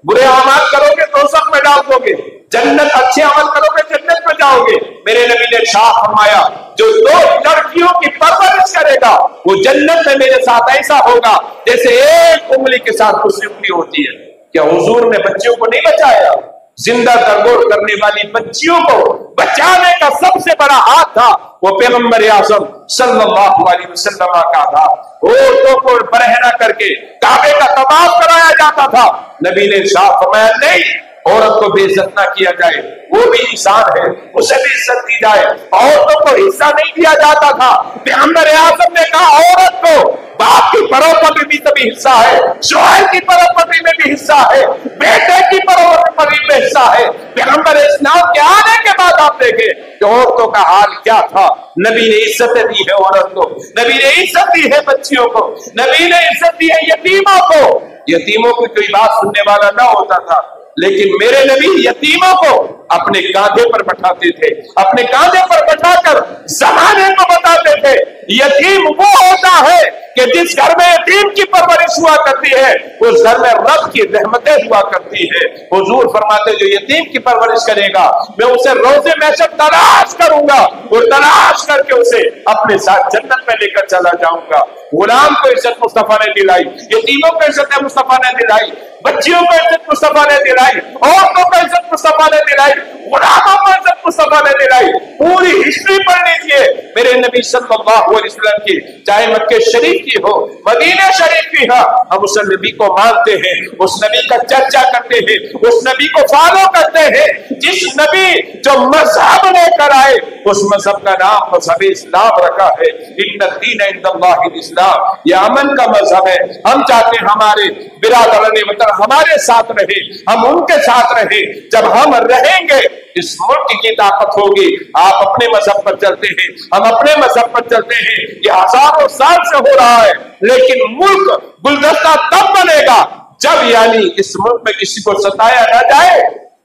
बुरे अमाल करोगे दोज़ख में डाल दोगे, जन्नत अच्छे अमल करोगे जन्नत में जाओगे। मेरे नबी ने इरशाद फरमाया जो दो लड़कियों की परवरिश करेगा वो जन्नत में मेरे साथ ऐसा होगा जैसे एक उंगली के साथ दूसरी उंगली होती है। क्या हुजूर ने बच्चियों को नहीं बचाया? जिंदा दरगोर करने वाली बच्चियों को बचाने का सबसे बड़ा हाथ था वो पैगंबर आज़म सल्लल्लाहु अलैहि वसल्लम का था। औरतों को बरहना करके काबे का तवाफ कराया जाता था। नबी ने इरशाद फरमाया नहीं, औरत को बेइज्जत ना किया जाए, वो भी इंसान है, उसे भी इज्जत दी जाए। औरतों को हिस्सा नहीं दिया जाता था। पैगंबर आज़म ने कहा औरत को बाप की प्रॉपर्टी भी तभी हिस्सा है, शौहर की प्रॉपर्टी में भी हिस्सा है, बेटे की प्रॉपर्टी में हिस्सा है। पैगंबर इस्लाम के आने के बाद आप देखें कि औरतों का हाल क्या था। नबी ने इज्जत दी है औरत को, नबी ने इज्जत दी है बच्चियों को, नबी ने इज्जत दी है यतीमों को। यतीमों की कोई बात सुनने वाला ना होता था, लेकिन मेरे नबी यतीमों को अपने कांधे पर बैठाते थे, अपने कांधे पर बैठाकर ज़माने को बताते थे यतीम वो होता है कि जिस घर में यतीम की परवरिश हुआ करती है उस घर में रब की रहमतें हुआ करती है। हुजूर फरमाते जो यतीम की परवरिश करेगा मैं उसे रोज़े महशर तलाश करूंगा और तलाश करके उसे अपने साथ जन्नत में लेकर चला जाऊंगा। गुलाम को इज्जत मुस्तफा ने दिलाई, यतीमों को इज्जत मुस्तफा ने दिलाई, बच्चियों को इज्जत मुस्तफा ने दिलाई, औरतों को इज्जत मुस्तफा ने दिलाई, गुलामों को इज्जत मुस्तफा ने दिलाई। पूरी हिस्ट्री पढ़ लीजिए मेरे नबी सल्लल्लाहु अलैहि वसल्लम की, चाहे मक्के शरीफ की हो, मदीना शरीफ की हो, हम उस नबी को मानते हैं, उस नबी का चर्चा करते हैं, उस नबी को फॉलो करते हैं। जिस नबी जो मजहब लेकर आए उस मजहब का नाम मजहब इस्लाम रखा है। इन्ना दीन इंदल्लाहिल इस्लाम, ये अमन का मजहब है। हम चाहते हैं हमारे बिरादराने वतन हमारे साथ रहे, हम उनके साथ रहे। जब हम रहेंगे इस मुल्क की ताकत होगी। आप अपने मजहब पर चलते हैं, हम अपने मजहब पर चलते हैं, ये हजारों साल से हो रहा है। लेकिन मुल्क गुलदस्ता तब बनेगा जब यानी इस मुल्क में किसी को सताया न जाए।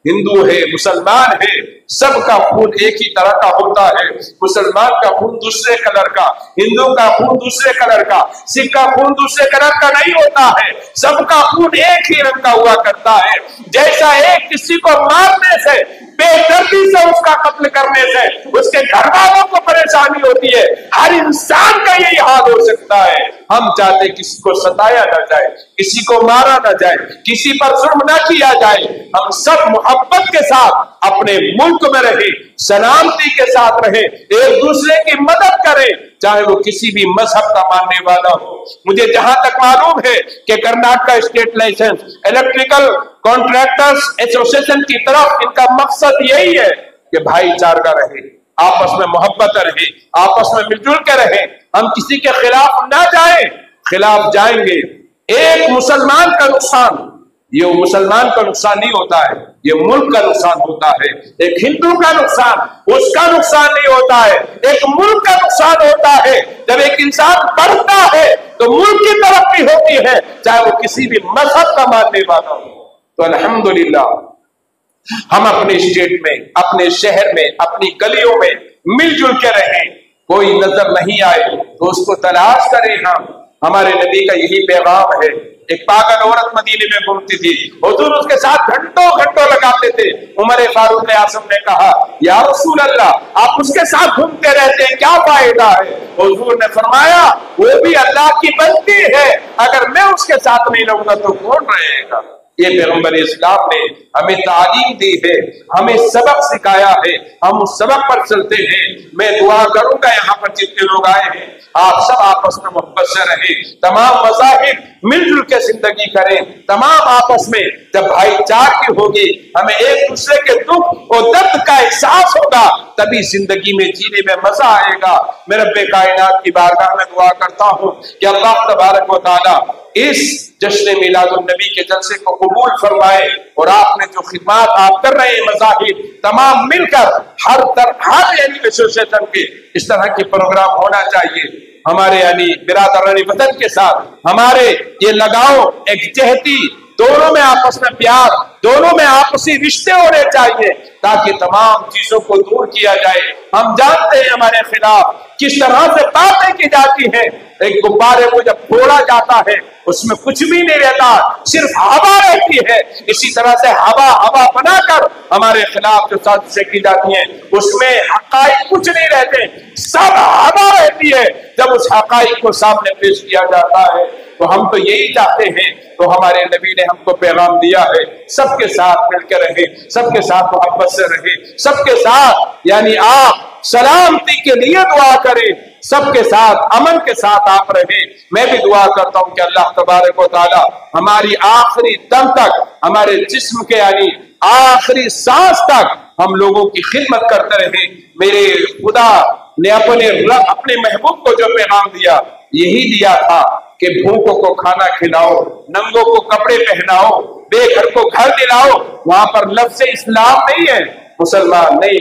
हिंदू है, मुसलमान है, सबका खून एक ही तरह का होता है। मुसलमान का खून दूसरे कलर का, हिंदू का खून दूसरे कलर का, सिख का खून दूसरे कलर का नहीं होता है। सबका खून एक ही रंग का हुआ करता है। जैसा एक किसी को मारने से, बेदर्दी से उसका कत्ल करने से उसके घर वालों को परेशानी होती है, हर इंसान का यही हाल हो सकता है। हम चाहते किसी को सताया न जाए, किसी को मारा न जाए, किसी पर जुल्म न किया जाए। हम सब मोहब्बत के साथ अपने मुल्क में रहे, सलामती के साथ रहे, एक दूसरे की मदद करें, चाहे वो किसी भी मजहब का मानने वाला हो। मुझे जहां तक मालूम है कि Karnataka state license electrical contractors association की तरफ इनका मकसद यही है कि भाईचारा रहे, आपस में मोहब्बत रहे, आपस में मिलजुल के रहे। हम किसी के खिलाफ ना जाएं, खिलाफ जाएंगे एक मुसलमान का नुकसान, ये मुसलमान का नुकसान नहीं होता है, ये मुल्क का नुकसान होता है। एक हिंदू का नुकसान उसका नुकसान नहीं होता है, एक मुल्क का नुकसान होता है। जब एक इंसान बढ़ता है तो मुल्क की तरक्की होती है, चाहे वो किसी भी मजहब का मानने वाला हो। तो अल्हम्दुलिल्लाह हम अपने स्टेट में, अपने शहर में, अपनी गलियों में मिलजुल के रहें। कोई नजर नहीं आए तो उसको तलाश करें। हमारे नबी का यही पैगाम है। एक पागल औरत मदीने में घूमती थी, हुजूर उसके साथ घंटों घंटों लगाते थे। उमर फारूक आज़म ने कहा, या रसूल अल्लाह, आप उसके साथ घूमते रहते हैं, क्या फायदा है? हुजूर ने फरमाया, वो भी अल्लाह की बंदी है, अगर मैं उसके साथ नहीं रहूंगा तो कौन रहेगा? ये पैगंबर इस्लाम ने हमें तालीम दी है, हमें सबक सिखाया है, हम उस सबक पर चलते हैं। मैं दुआ करूंगा यहाँ पर जितने लोग आए हैं आप सब आपस में मोहब्बत से रहें, तमाम मज़ाहिब मिलजुल के जिंदगी करें, तमाम आपस में जब भाईचारगी होगी, हमें एक दूसरे के दुख और दर्द का एहसास होगा, तभी जिंदगी में जीने में मजा आएगा। मैं रब्बे कायनात की बारगाह में दुआ करता हूँ कि अल्लाह तबारक व तआला इस जश्न मिलादुन नबी के जलसे को कबूल फरमाए। और आपने जो खिदमत आप कर रहे हैं मज़ाहिब तमाम मिलकर हर यानी एसोसिएशन के इस तरह के प्रोग्राम होना चाहिए। हमारे यानी बिरादरानी वतन के साथ हमारे ये लगाव एकजहती, दोनों में आपस में प्यार, दोनों में आपसी रिश्ते होने चाहिए ताकि तमाम चीजों को दूर किया जाए। हम जानते हैं हमारे खिलाफ किस तरह से बातें की जाती हैं। एक गुब्बारे को जब फोड़ा जाता है उसमें कुछ भी नहीं रहता, सिर्फ हवा रहती है। इसी तरह से हवा बनाकर हमारे खिलाफ जो साजिशें की जाती हैं उसमें हकाइक कुछ नहीं रहते, सब हवा रहती है। जब उस हकाइक को सामने पेश किया जाता है तो हम तो यही चाहते हैं। तो हमारे नबी ने हमको पैगाम दिया है, सबके साथ मिलकर रहे, सबके साथ मोहब्बत से रहे, सबके साथ यानी आप सलामती के लिए दुआ करें, सबके साथ अमन के साथ आप रहें। मैं भी दुआ करता हूं कि अल्लाह तबारक व तआला हमारी आखिरी दम तक, हमारे जिस्म के यानी आखिरी सांस तक हम लोगों की खिदमत करते रहे। मेरे खुदा ने अपने महबूब को जो पैगाम दिया यही दिया था कि भूखों को खाना खिलाओ, नंगों को कपड़े पहनाओ, बेघर को घर दिलाओ। वहां पर लफ्ज़ इस्लाम नहीं है, मुसलमान नहीं।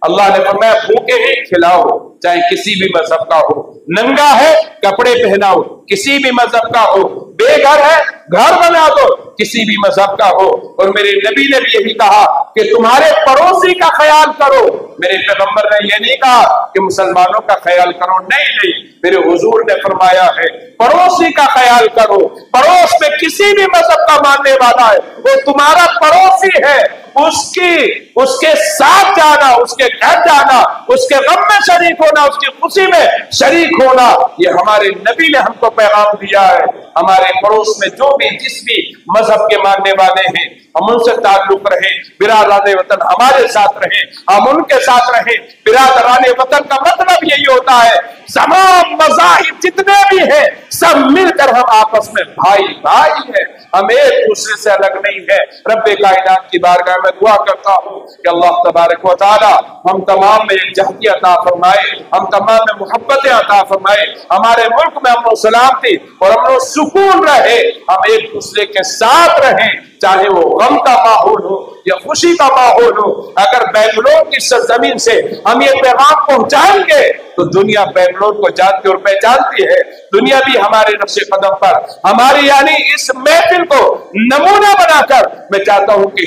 अल्लाह ने फरमाया भूखे हैं खिलाओ, चाहे किसी भी मजहब का हो, नंगा है कपड़े पहनाओ, किसी भी मजहब का हो, बेघर है घर बना दो, किसी भी मजहब का हो। और मेरे नबी ने भी यही कहा कि तुम्हारे पड़ोसी का ख्याल करो। मेरे पैगंबर ने यह नहीं कहा कि मुसलमानों का ख्याल करो, नहीं, मेरे हुजूर ने फरमाया है पड़ोसी का ख्याल करो। पड़ोस में किसी भी मजहब का मानने वाला है वो तुम्हारा पड़ोसी है, उसके साथ जाना, उसके घर जाना, उसके गम में शरीक होना, उसकी खुशी में शरीक होना, ये हमारे नबी ने हमको पैगाम दिया है। हमारे पड़ोस में जो भी जिस भी मजहब के मानने वाले हैं हम उनसे ताल्लुक रहे, बिरादराने वतन हमारे साथ रहे, हम उनके साथ रहे। बिरादराने वतन का मतलब यही होता है तमाम मज़ाहिब जितने भी हैं सब मिलकर हम आपस में भाई भाई हैं, हम एक दूसरे से अलग नहीं है। रब्बे कायनात की बारगाह में दुआ करता हूँ कि अल्लाह तबारक व तआला हम तमाम में एकजहती अता फरमाए, हम तमाम में मोहब्बतें अता फरमाए, हमारे मुल्क में अमन सलामती और अमन सुकून रहे, हम एक दूसरे के साथ रहें, चाहे वो गम का माहौल हो या खुशी का माहौल हो। अगर बेंगलोर की सरजमीन से हम ये पैगाम पहुंचाएंगे तो दुनिया बेंगलोर को जानती और पहचानती है, दुनिया भी हमारे नक्शे कदम पर हमारी यानी इस महफिल को नमूना बनाकर मैं चाहता हूं कि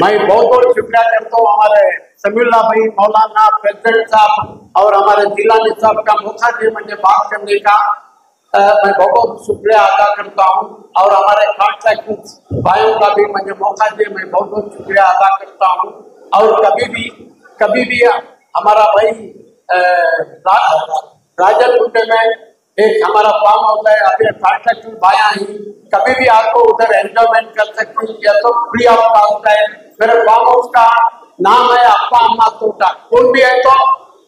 मैं बहुत बहुत शुक्रिया करता हूँ हमारे समीउल्लाह भाई मौलाना प्रेसिडेंट साहब और हमारे जिला साहब का मौका दिए मुझे बात करने का, मैं बहुत बहुत शुक्रिया अदा करता हूँ। और हमारे कॉन्ट्रैक्ट भाइयों का भी मुझे मौका दिए, मैं बहुत बहुत शुक्रिया अदा करता हूँ। और कभी भी हमारा भाई राजनपुर में एक हमारा फार्म हाउस है, अभी कॉन्ट्रैक्ट भाइयाँ ही कभी भी आपको उधर एंजॉयमेंट कर सकते हैं, या तो फ्री ऑफ कॉस्ट है। मेरे फार्म हाउस का नाम है अप्पा अम्मा तोटा, कोई भी है तो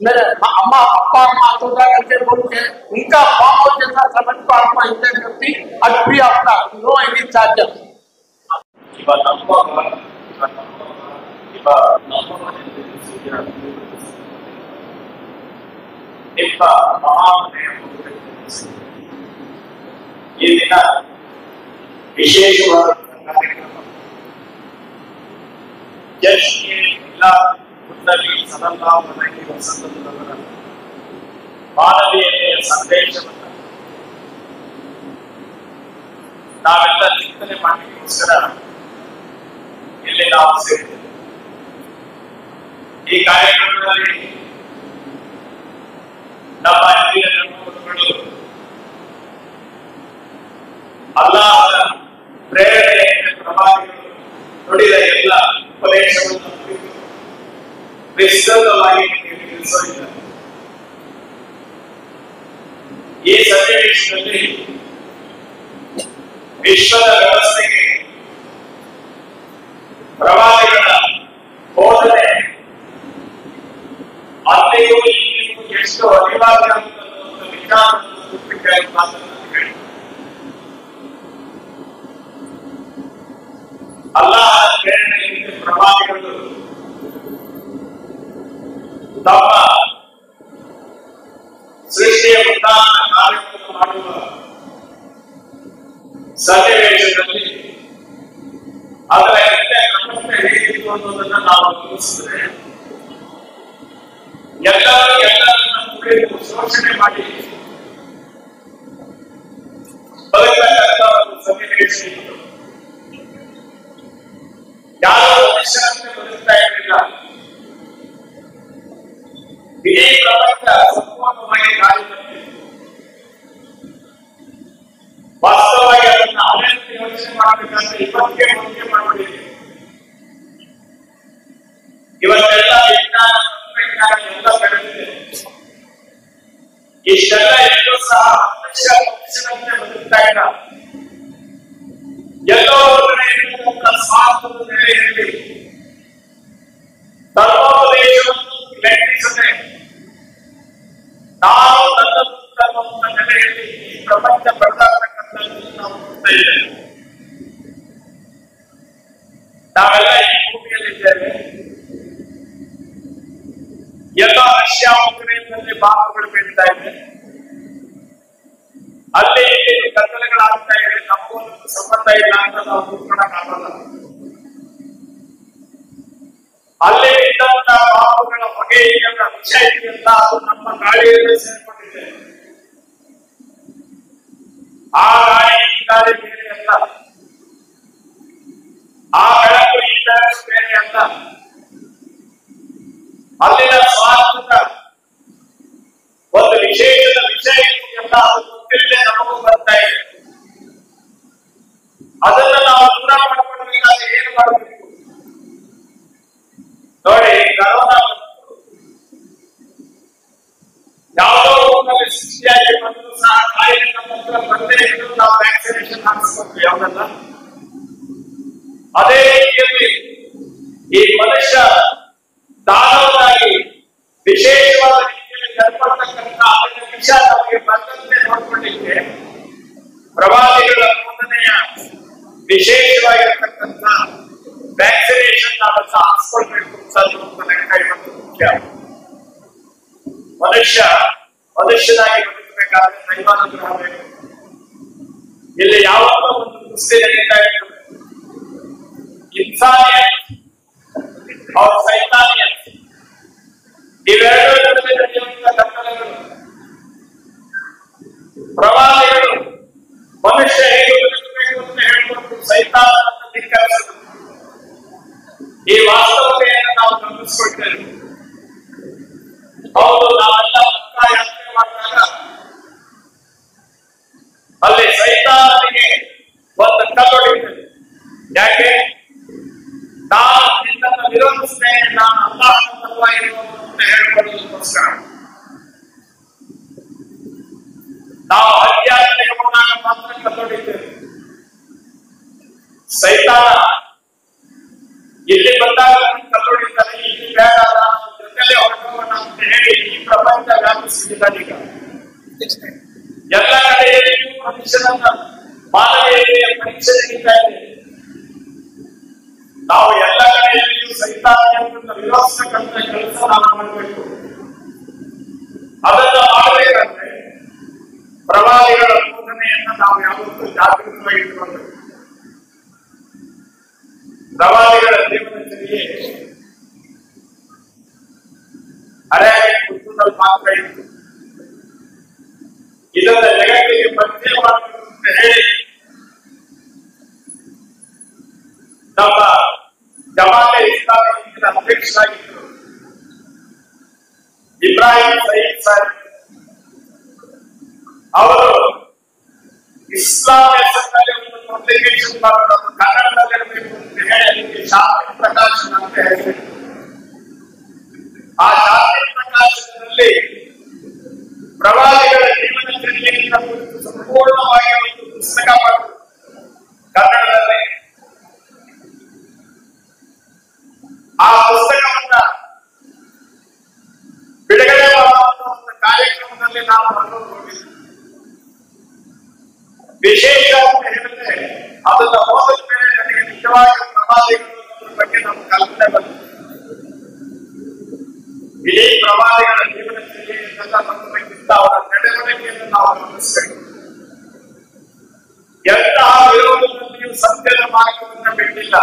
मेरे अम्मा अप्पा अम्मा तोटा करके बोल के उनका फार्म हाउस जैसा समझ को आपको एंजॉय करती और free of cost, no any charges. ये दिन विशेषवाದ ಕಾರ್ಯಕ್ರಮ ಸಲ್ಲಲ್ಲಾಹು ಅಲೈಹಿ ವಸಲ್ಲಂ ಅವರ ಮಾನವೀಯತೆಯ ಸಂದೇಶವನ್ನು ನಾವೆಲ್ಲ ಚಿಂತನೆ ಮಾಡಲಿಕ್ಕೋಸ್ಕರ ಇಲ್ಲಿ ನಾವು ಸೇರಿದ್ದೇವೆ। ಈ ಕಾರ್ಯಕ್ರಮದಲ್ಲಿ ನಮ್ಮ ಹಿರಿಯ ಧರ್ಮಗುರುಗಳು ಅಲ್ಲಾಹನ ಪ್ರೇರಣೆಯಿಂದ ಪ್ರಭಾವಿಗಳು ನುಡಿದ ಎಲ್ಲ ಉಪದೇಶವನ್ನು ವಿಸ್ತೃತವಾಗಿ ತಿಳಿಸಲಿದ್ದಾರೆ। ಈ ಸನ್ನಿವೇಶದಲ್ಲಿ ವಿಶ್ವದ ವ್ಯವಸ್ಥೆಗೆ ಪ್ರವಾದಿಗಳ ಬೋಧನೆ ಅಲ್ಲಿಯೂ ಇಲ್ಲಿಯೂ ಎಷ್ಟು ಅನಿವಾರ್ಯ ವಿಚಾರವನ್ನು ಮಾತನಾಡಿ ಅಲ್ಲಾಹನ ಪ್ರೇರಣೆಯಿಂದ ಪ್ರವಾದಿಗಳು ತಮ್ಮ ಸೃಷ್ಟಿಯ ಉದ್ದಾನ ಕಾರ್ಯವನ್ನು ಮಾಡುವ ಸನ್ನಿವೇಶದಲ್ಲಿ ಅದರ ಹಿಂದೆ ಪ್ರಪಂಚ ಹೇಗಿತ್ತು ಅನ್ನೋದನ್ನು ನಾವು ಗಮನಿಸಿದ್ರೆ ಎಲ್ಲರನ್ನ ಕುರಿತು ಶೋಷಣೆ ಮಾಡಿ ಬದುಕತಕ್ಕಂಥ ಒಂದು ಸನ್ನಿವೇಶ ಇತ್ತು। ಯಾರೋ ಮನುಷ್ಯರಂತೆ ಬದುಕ್ತಾ ಇರಲಿಲ್ಲ, ಇಡೀ ಪ್ರಪಂಚ ಸಂಪೂರ್ಣವಾಗಿ ಗಾಳಿ ಬಂದಿದೆ। ವಾಸ್ತವವಾಗಿ ಅದನ್ನು ಅನೇಕ ಯೋಚನೆ ಮಾಡಬೇಕಂದ್ರೆ ಇವತ್ತಿಗೆ ಮುಂಚೆ ಮಾಡಬೇಕು। ಇವತ್ತೆಲ್ಲ ವಿಜ್ಞಾನ ತಂತ್ರಜ್ಞಾನ ಎಲ್ಲ ಬೆಳೆದಿದೆ, ಇಷ್ಟೆಲ್ಲ ಎಲ್ಲೂ ಸಹ ಮನುಷ್ಯರಂತೆ ಬದುಕ್ತಾ ಇಲ್ಲ। ಎಲ್ಲೋ ಇರುವಂತ ಸ್ವಾರ್ಥದ ನೆಲೆಯಲ್ಲಿ ಧರ್ಮೋಪದೇಶವನ್ನು ಲೆಕ್ಕಿಸದೆ ನಾವು ತನ್ನುವಂತ ನೆಲೆಯಲ್ಲಿ ಈ ಪ್ರಪಂಚ ಬೆಳೆದಾಗತಕ್ಕಂಥದ್ದು ನಾವು ನೋಡ್ತಾ ಇದ್ದೇವೆ। ನಾವೆಲ್ಲ ಈ ಭೂಮಿಯಲ್ಲಿದ್ದೇವೆ, ಎಲ್ಲ ರಷ್ಯಾ ಉಕ್ರೇನ್ನಲ್ಲಿ ಬಾಂಬ್ಗಳು ಬೀಳ್ತಾ ಇದೆ, ಅಲ್ಲಿ ಕತ್ತಲೆಗಳಾಗ್ತಾ ಇದೆ, ನಮಗೂ ಸಂಬಂಧ ಇಲ್ಲ ಅಂತ ನಾವು ಕೂತ್ಕೊಳ್ಳೋಕ್ಕಾಗಲ್ಲ। ಅಲ್ಲಿ ಇದ್ದಂತ ಬಾಂಬುಗಳ ಹೊಗೆ ವಿಷ ಇದೆಯಲ್ಲ ಅದು ನಮ್ಮ ಗಾಳಿಯಲ್ಲಿ ಸೇರ್ಕೊಂಡಿದೆ। ಆ ಗಾಳಿ ಈ ಗಾಳಿ ಬೇರೆ ಅಲ್ಲ, ಆ ಬೆಳಕು ಈ ಬೆಳಕು ಬೇರೆ ಅಲ್ಲ। ಅಲ್ಲಿನ ಸ್ವಾರ್ಥದ ಒಂದು ವಿಶೇಷದ ವಿಷಯ ಇದೆಯಲ್ಲ ಅದು ಗೊತ್ತಿಲ್ಲದೆ ನಮಗೂ ಬರ್ತಾ ಇದೆ। ಅದನ್ನ ನಾವು ದೂರ ಮಾಡ್ಕೊಳ್ಬೇಕಾದ್ರೆ ಏನು ಮಾಡಬೇಕು ನೋಡಿ, ಕರೋನಾ ಯಾವುದೋ ಊರಿನಲ್ಲಿ ಸೃಷ್ಟಿಯಾಗಿ ಬಂದರೂ ಸಹ ಕಾಯಿಲೆ ನಮ್ಮ ಹತ್ರ ಬಂದೇ ಇದ್ದು ನಾವು ವ್ಯಾಕ್ಸಿನೇಷನ್ ಹಾಕಿಸ್ಕೊಂಡ್ವಿ ಅವರೆಲ್ಲ. ಅದೇ ರೀತಿಯಲ್ಲಿ ಈ ಮನುಷ್ಯ ದಾನವನಾಗಿ ವಿಶೇಷವಾದ ರೀತಿಯಲ್ಲಿ ನಡ್ಕೊಳ್ತಕ್ಕಂಥ ಅದರ ವಿಷ ನಮಗೆ ಬಂದಂತೆ ನೋಡ್ಕೊಳ್ಳಿಕ್ಕೆ ಪ್ರವಾದಿಗಳ ಬೋಧನೆಯ ವಿಶೇಷವಾಗಿರತಕ್ಕಂಥ ವ್ಯಾಕ್ಸಿನೇಷನ್ ನಾವೆಲ್ಲ ಹಾಕ್ಸ್ಕೊಳ್ಬೇಕು ಇವತ್ತು ಮುಖ್ಯ. ಮನುಷ್ಯನಾಗಿ ಬದುಕಬೇಕಾದ್ರೆ ದೈವಾನುಗ್ರಹ ಬೇಕು. ಇಲ್ಲಿ ಯಾವತ್ತೋ ಒಂದು ಕುಸ್ತಿ ನಡೀತಾ ಇರ್ತದೆ, ಇನ್ಸಾನಿಯತ್ और ಸೈತಾನಿಯತ್, ಇವೆರಡರ ನಡುವೆ ನಡೆಯುವಂತ ಕಟ್ಟಳೆಗಳು. ಪ್ರವಾದಿಗಳು ಮನುಷ್ಯ ಹೇಗೆ ಬದುಕಬೇಕು ಅಂತ ಹೇಳ್ಕೊಂಡು ಸೈತಾನವನ್ನು ಧಿಕ್ಕರಿಸಿದರು. ಈ ವಾಸ್ತವತೆಯನ್ನು ನಾವು ಗಮನಿಸಿಕೊಳ್ತೇವೆ. ಹೌದು, ನಾವೆಲ್ಲ ಪಕ್ಕ ಯಾತ್ರೆ ಮಾಡಿದಾಗ ಅಲ್ಲಿ ಸೈತಾನನಿಗೆ ಒಂದು ಕಲ್ಲೊಡಿತದೆ. ಯಾಕೆ? ನಾನು ನಿನ್ನನ್ನು ವಿರೋಧಿಸ್ತೇನೆ, ನಾನು ಅಲ್ಲಾಹನ ಪರವಾಗಿರುವವನು ಅಂತ ಹೇಳ್ಕೊಳ್ಳೋದಕ್ಕೋಸ್ಕರ. ನಾವು ಹತ್ಯಾಚರಣೆಗೆ ಹೋದಾಗ ಮಾತ್ರ ಕಲ್ಲೊಡಿತೇವೆ. ಸೈತಾನ ಇಲ್ಲಿ ಬಂದಾಗ ಕಲ್ಲೊಡಿತಾನೆ, ಇಲ್ಲಿ ಬೇಡ, ನಾನು ಜೊತೆಲೆ ಹೊರಟೋಗೋಣ ಅಂತ ಹೇಳಿ ಈ ಪ್ರಪಂಚ ವ್ಯಾಪಿಸಿದ್ದಾನೆ. ಈಗ ಎಲ್ಲ ಕಡೆಯಲ್ಲಿಯೂ ಮನುಷ್ಯನನ್ನ ಮಾನವೀಯತೆಯ ಪರೀಕ್ಷೆ ನಡೀತಾ ಇದೆ. ನಾವು ಎಲ್ಲ ಕಡೆಯಲ್ಲಿಯೂ ಸೈತಾನ್ಯವನ್ನು ವಿರೋಧಿಸತಕ್ಕಂಥ ಕೆಲಸ ನಾವು ಮಾಡಬೇಕು. ಅದನ್ನು ಮಾಡಬೇಕಂದ್ರೆ ಪ್ರವಾದಿಗಳ ಬೋಧನೆಯನ್ನು ನಾವು ಯಾವತ್ತೂ ಜಾಗೃತವಾಗಿಟ್ಟುಕೊಳ್ಬೇಕು. ಪ್ರವಾದಿಗಳ ಜೀವನಚರ್ಯೆ ಹಳೆಯ ಪುಸ್ತಕದಲ್ಲಿ ಮಾತ್ರ ಇತ್ತು. ಇದನ್ನ ಜಗತ್ತಿಗೆ ಪರಿಚಯ ಮಾಡಬೇಕು ಅಂತ ಹೇಳಿ ನಮ್ಮ ಜಮಾತೆ ಇಸ್ಲಾಮಿ ಹಿಂದಿನ ಅಧ್ಯಕ್ಷರಾಗಿದ್ದರು ಇಬ್ರಾಹಿಂ ಸಯೀದ್ ಸಾಹೇಬ್. ಅವರು ಇಸ್ಲಾಂ ಹೆಸರಿನಲ್ಲಿ ಒಂದು ಪಬ್ಲಿಕೇಶನ್ ಮಾಡೋದು, ಕನ್ನಡದಲ್ಲಿರಬೇಕು ಅಂತ ಹೇಳಿ ಅದಕ್ಕೆ ಶಾಂತಿ ಪ್ರಕಾಶನ ಅಂತ ಹೇಳಿ, ಆ ಶಾಂತಿ ಪ್ರಕಾಶನದಲ್ಲಿ ಪ್ರವಾದಿಗಳ ಜೀವನ ಚರಿತ್ರೆಯಿಂದ ಕುರಿತು ಸಂಪೂರ್ಣವಾಗಿ ಒಂದು ಪುಸ್ತಕ ಮಾಡಿದ್ರು ಕನ್ನಡದಲ್ಲಿ. ಆ ಪುಸ್ತಕವನ್ನ ಬಿಡುಗಡೆ ಮಾಡುವಂತ ಒಂದು ಕಾರ್ಯಕ್ರಮದಲ್ಲಿ ನಾವು ಹೋಗಿದ್ವಿ. ವಿಶೇಷ ಅಂತ ಹೇಳಿದ್ರೆ ಅದನ್ನ ಓದಿದ ಮೇಲೆ ನನಗೆ ನಿಜವಾಗಿ ಪ್ರವಾದಿಗಳ ಬಗ್ಗೆ ನಮ್ಮ ಕಲ್ಪನೆ ಬಂತು. ಇಡೀ ಪ್ರವಾದಿಗಳ ಜೀವನ ಚರ್ಯೆಯನ್ನೆಲ್ಲ ನೋಡಬೇಕಿಂತ ಅವರ ನಡೆವಳಿಕೆಯನ್ನು ನಾವು ಗಮನಿಸಬೇಕು. ಎಂತಹ ವಿರೋಧದಲ್ಲಿಯೂ ಸತ್ಯದ ಮಾರ್ಗವನ್ನು ಬಿಟ್ಟಿಲ್ಲ.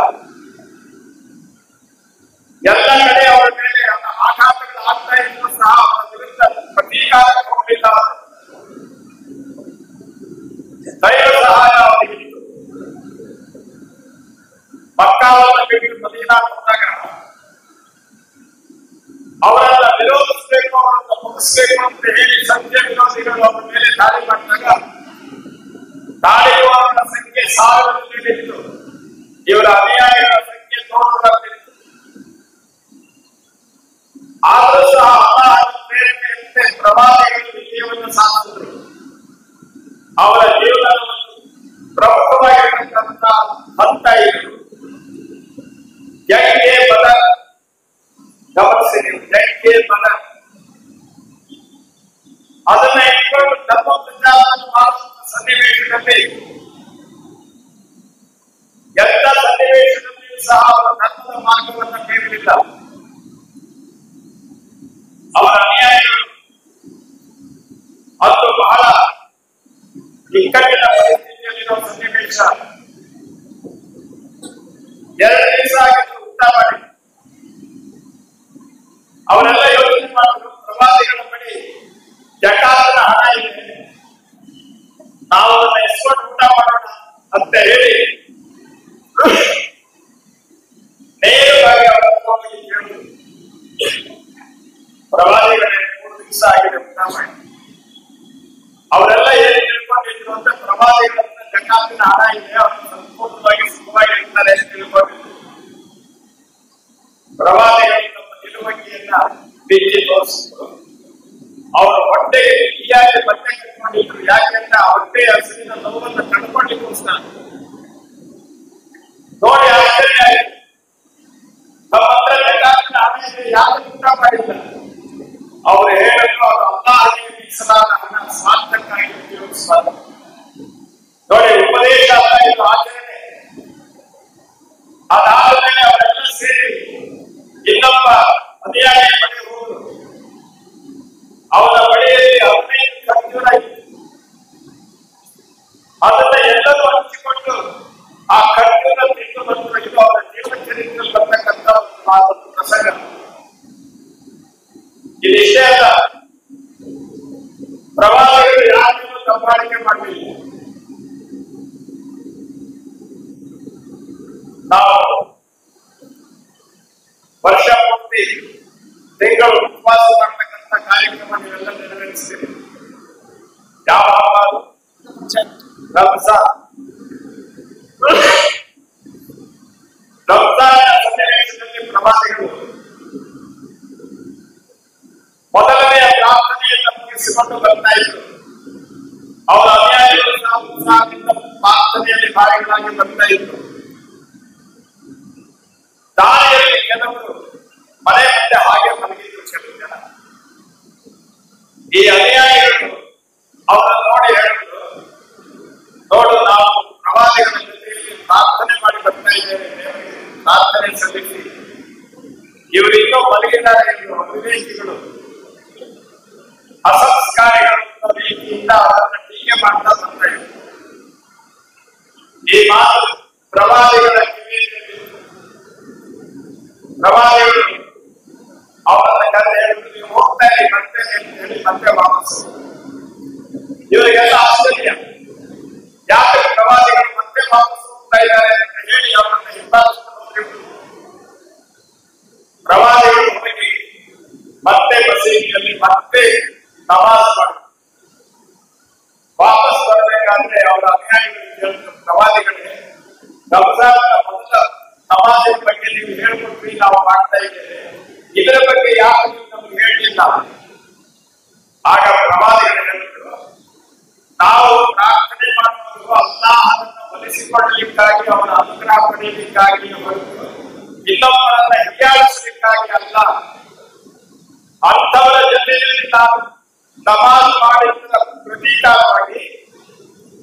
ಎಲ್ಲ ಕಡೆ ಅವರ ಮೇಲೆ ಆಘಾತಗಳು ಆಗ್ತಾ ಇದ್ರು ಸಹ ಅವರ ವಿರುದ್ಧ ಪ್ರತೀಕಾರ ಕೊಡಲಿಲ್ಲ. ದೈವ ಸಹಾಯ ಅವರಿಗಿತ್ತು. ಮಕ್ಕಾವನ್ನು ಬಿಟ್ಟು ಮದೀನಾ ಹೋದಾಗ ಅವರನ್ನ ವಿರೋಧಿಸಬೇಕು, ಅವರನ್ನ ಮುಗಿಸ್ಬೇಕು ಅಂತ ಹೇಳಿ ಸತ್ಯ ವಿರೋಧಿಗಳು ಅವರ ಮೇಲೆ ದಾಳಿ ಮಾಡಿದಾಗ ದಾಳಿಯುವವರ ಸಂಖ್ಯೆ 1000 ಮೀರಿತ್ತು. ಇವರ ಅನುಯಾಯಿಗಳ ಸಂಖ್ಯೆ 100 ಆದರೂ ಸಹ ಅಲ್ಲಾಹನ ಪ್ರೇರಣೆಯಂತೆ ಪ್ರವಾದಿಗಳು ವಿಜಯವನ್ನು ಸಾಧಿಸಿದರು. ಅವರ ಜೀವನದ ಪ್ರಮುಖವಾಗಿರತಕ್ಕಂಥ ಹಂತ ಇದು. ಜಂಗೆ ಬದರ್, ಗಮನಿಸಿ ನೀವು, ಜಂಗೆ ಬದರ್ ಅದನ್ನ ಇಟ್ಕೊಂಡು ಧರ್ಮ ಪ್ರಚಾರವನ್ನು ಮಾಡುವಂತ ಸನ್ನಿವೇಶದಲ್ಲಿ ಎಲ್ಲ ಸನ್ನಿವೇಶದಲ್ಲಿಯೂ ಸಹ ಅವರ ಧರ್ಮದ ಮಾರ್ಗವನ್ನು ಬೀರಲಿಲ್ಲ. ಅವರ ಅನುಯಾಯಿಗಳು ಅದು ಬಹಳ ಇಕ್ಕಟ್ಟಿನ ಪರಿಸ್ಥಿತಿಯಲ್ಲಿರುವ ಸನ್ನಿವೇಶ. 2 ದಿವಸ ಆಗಿದ್ದು ಊಟ ಮಾಡಿ ಅವರೆಲ್ಲ ಯೋಚನೆ ಮಾಡಿದ್ರು, ಪ್ರವಾದಿಗಳ ಬಳಿ ಜಕಾತನ ಹಣ ಇದೆ, ನಾವು ಅದನ್ನ ಎಸ್ಕೊಂಡು ಊಟ ಮಾಡೋಣ ಅಂತ ಹೇಳಿ ನೇರವಾಗಿ ಅವರ ಹೋಗಿ ಕೇಳಿದ್ರು. ಪ್ರವಾದಿಗಳೇ 3 ದಿವಸ ಆಗಿದೆ ಊಟ ಮಾಡಿ. ಅವರೆಲ್ಲ ಏನು ತಿಳ್ಕೊಂಡಿದ್ರು ಅಂತ ಪ್ರವಾದಿಗಳ ಜಕಾತಿನ ಹಣ ಇದೆ, ಅವರು ಸಂಪೂರ್ಣವಾಗಿ ಸುಖವಾಗಿ ಇರ್ತಾರೆ ಅಂತ ತಿಳ್ಕೊಂಡಿದ್ರು. ಪ್ರವಾದಿಗಳು ತಮ್ಮ ನಿಲುವಳಿಕೆಯನ್ನ ಬಿಚ್ಚಿ ತೋರಿಸಿದ್ರು. ಅವರ ಹೊಟ್ಟೆಗೆ ಬಿಗಿಯಾಗಿ ಹೊಟ್ಟೆ ಕಟ್ಕೊಂಡಿದ್ರು. ಯಾಕೆಂದ್ರೆ ಆ ಹೊಟ್ಟೆ ಹಸಿರಿನ ನೋವನ್ನು ಕಟ್ಕೊಳ್ಳಿಕ್ಕೋಸ್ಕರ. ನೋಡಿ ಆಶ್ಚರ್ಯ ಆಯ್ತು. ನಮ್ಮ ಹತ್ರ ಬೇಕಾದ್ರೆ ಆಮೇಲೆ ಯಾರು ಊಟ ಮಾಡಿಲ್ಲ. ಅವರು ಹೇಳಿದ್ರು ಅವರು ಅಲ್ಲಾಹನಿಗೆ ಮೀಸಲಾದ ಹಣ ಸ್ವಾರ್ಥಕ್ಕಾಗಿ ಉಪಯೋಗಿಸಬಾರದು. ನೋಡಿ ಉಪದೇಶ ಅಲ್ಲ, ಇದು ಆಚರಣೆ. ಅದಾದ ಮೇಲೆ ಅವರೆಲ್ಲ ಸೇರಿ ಇನ್ನೊಬ್ಬ ಅನುಯಾಯಿ ಬಳಿ ಹೋದರು. ಅವರ ಬಳಿಯಲ್ಲಿ 15 ಖರ್ಜೂರ ಇತ್ತು. ಅದನ್ನ ಎಲ್ಲರೂ ಹಂಚಿಕೊಂಡು ಆ ಖರ್ಜೂರ ತಿಂದು ಬಂದರು. ಇದು ಅವರ ಜೀವನ ಚರಿತ್ರೆಯಲ್ಲಿ ಬರ್ತಕ್ಕಂಥ ಒಂದು ಪ್ರಸಂಗ. ಇದಿಷ್ಟೇ ಅಲ್ಲ, ಪ್ರವಾದಿಗಳು ಯಾರಿಗೂ ದಬ್ಬಾಳಿಕೆ ಮಾಡಲಿಲ್ಲ. ನಾವು ವರ್ಷ ಪೂರ್ತಿ ತಿಂಗಳು ಉಪವಾಸ ಮಾಡತಕ್ಕಂಥ ಕಾರ್ಯಕ್ರಮ ನೀವೆಲ್ಲ ನೆರವೇರಿಸ್ತೀರಿ. ಯಾವ ರಂಜಾನ್ ಸನ್ನಿವೇಶದಲ್ಲಿ ಪ್ರವಾಸಿಗಳು ಮೊದಲನೆಯ ಪ್ರಾರ್ಥನೆಯನ್ನು ಮುಗಿಸಿಕೊಂಡು ಬರ್ತಾ ಇದ್ರು. ಅವರ ಅನುಯಾಯಿಗಳು ಉತ್ಸಾಹದಿಂದ ಪ್ರಾರ್ಥನೆಯಲ್ಲಿ ಭಾಗಿಗಳಾಗಿ ಬರ್ತಾ ಇದ್ರು. ದಾರಿಯಲ್ಲಿ ಕೆಲವರು ಮನೆ ಮುಂದೆ ಹಾಗೆ ಮಲಗಿದ್ರು. ಕೆಲವು ಜನ ಈ ಅನುಯಾಯಿಗಳು ಅವರನ್ನು ನೋಡಿ ಹೇಳಿದ್ರು, ನೋಡು ನಾವು ಪ್ರವಾದಿಗಳ ಜೊತೆಯಲ್ಲಿ ಪ್ರಾರ್ಥನೆ ಮಾಡಿ ಬರ್ತಾ ಇದ್ದೇವೆ, ಪ್ರಾರ್ಥನೆ ಸಲ್ಲಿಸಿ. ಇವರು ಇನ್ನೂ ಮಲಗಿದ್ದಾರೆ ಎಂದು ವಿವೇಕಿಗಳು ಅಸಂಸ್ಕಾರಿಗಳ ರೀತಿಯಿಂದ ಅವರನ್ನು ಟೀಕೆ ಮಾಡ್ತಾ ಬರ್ತಾ ಇದ್ರು. ಈ ಮಾತು ಪ್ರವಾದಿಗಳ ಕಿವಿಯಲ್ಲಿ ಪ್ರವಾದಿಗಳು ಅವರನ್ನ ಕರೆದು ಹೇಳಿದ್ರು, ನೀವು ಹೋಗ್ತಾ ಇರಿ ಬರ್ತೇನೆ ಅಂತ ಹೇಳಿ ಮತ್ತೆ ವಾಪಸ್. ಇವರಿಗೆಲ್ಲ ಆಶ್ಚರ್ಯ, ಯಾಕೆ ಪ್ರವಾದಿಗಳು ಮತ್ತೆ ವಾಪಸ್ ಹೋಗ್ತಾ ಇದ್ದಾರೆ ಅಂತ ಹೇಳಿ ಅವರನ್ನು ಹಿಂಬಾಲಿಸಿಕೊಂಡು ಹೋಗಿದ್ರು. ಪ್ರವಾದಿಗಳು ಹೋಗಿ ಮತ್ತೆ ಮಸೀದಿಯಲ್ಲಿ ಮತ್ತೆ ನಮಾಜ್ ಮಾಡಿ ವಾಪಸ್ ಬರಬೇಕಾದ್ರೆ ಅವರ ಅನುಯಾಯಿಗಳು ಹೇಳಿದ್ರು, ಪ್ರವಾದಿಗಳೇ ರಂಜಾನ್ನ ಮೊದಲ ನಮಾಜಿನ ಬಗ್ಗೆ ನೀವು ಹೇಳ್ಕೊಟ್ರಿ, ನಾವು ಮಾಡ್ತಾ ಇದ್ದೇವೆ, ಇದರ ಬಗ್ಗೆ ಯಾಕೆ ನೀವು ನಮ್ಗೆ ಹೇಳಲಿಲ್ಲ? ಆಗ ಪ್ರವಾದಿಗಳು ಹೇಳಿದ್ರು, ನಾವು ಪ್ರಾರ್ಥನೆ ಮಾಡುವುದು ಅಲ್ಲಾಹನನ್ನು ಒಲಿಸಿಕೊಳ್ಳಲಿಕ್ಕಾಗಿ, ಅವನ ಅನುಗ್ರಹ ಪಡೆಯಲಿಕ್ಕಾಗಿ ಹೊರತು ಇನ್ನೊಬ್ಬರನ್ನ ಹೀಯಾಳಿಸಲಿಕ್ಕಾಗಿ ಅಲ್ಲ. ಅಂಥವರ ಜೊತೆಯಲ್ಲಿ ನಾವು ನಮಾಜ್ ಮಾಡಿದ ಪ್ರತೀಕಾರವಾಗಿ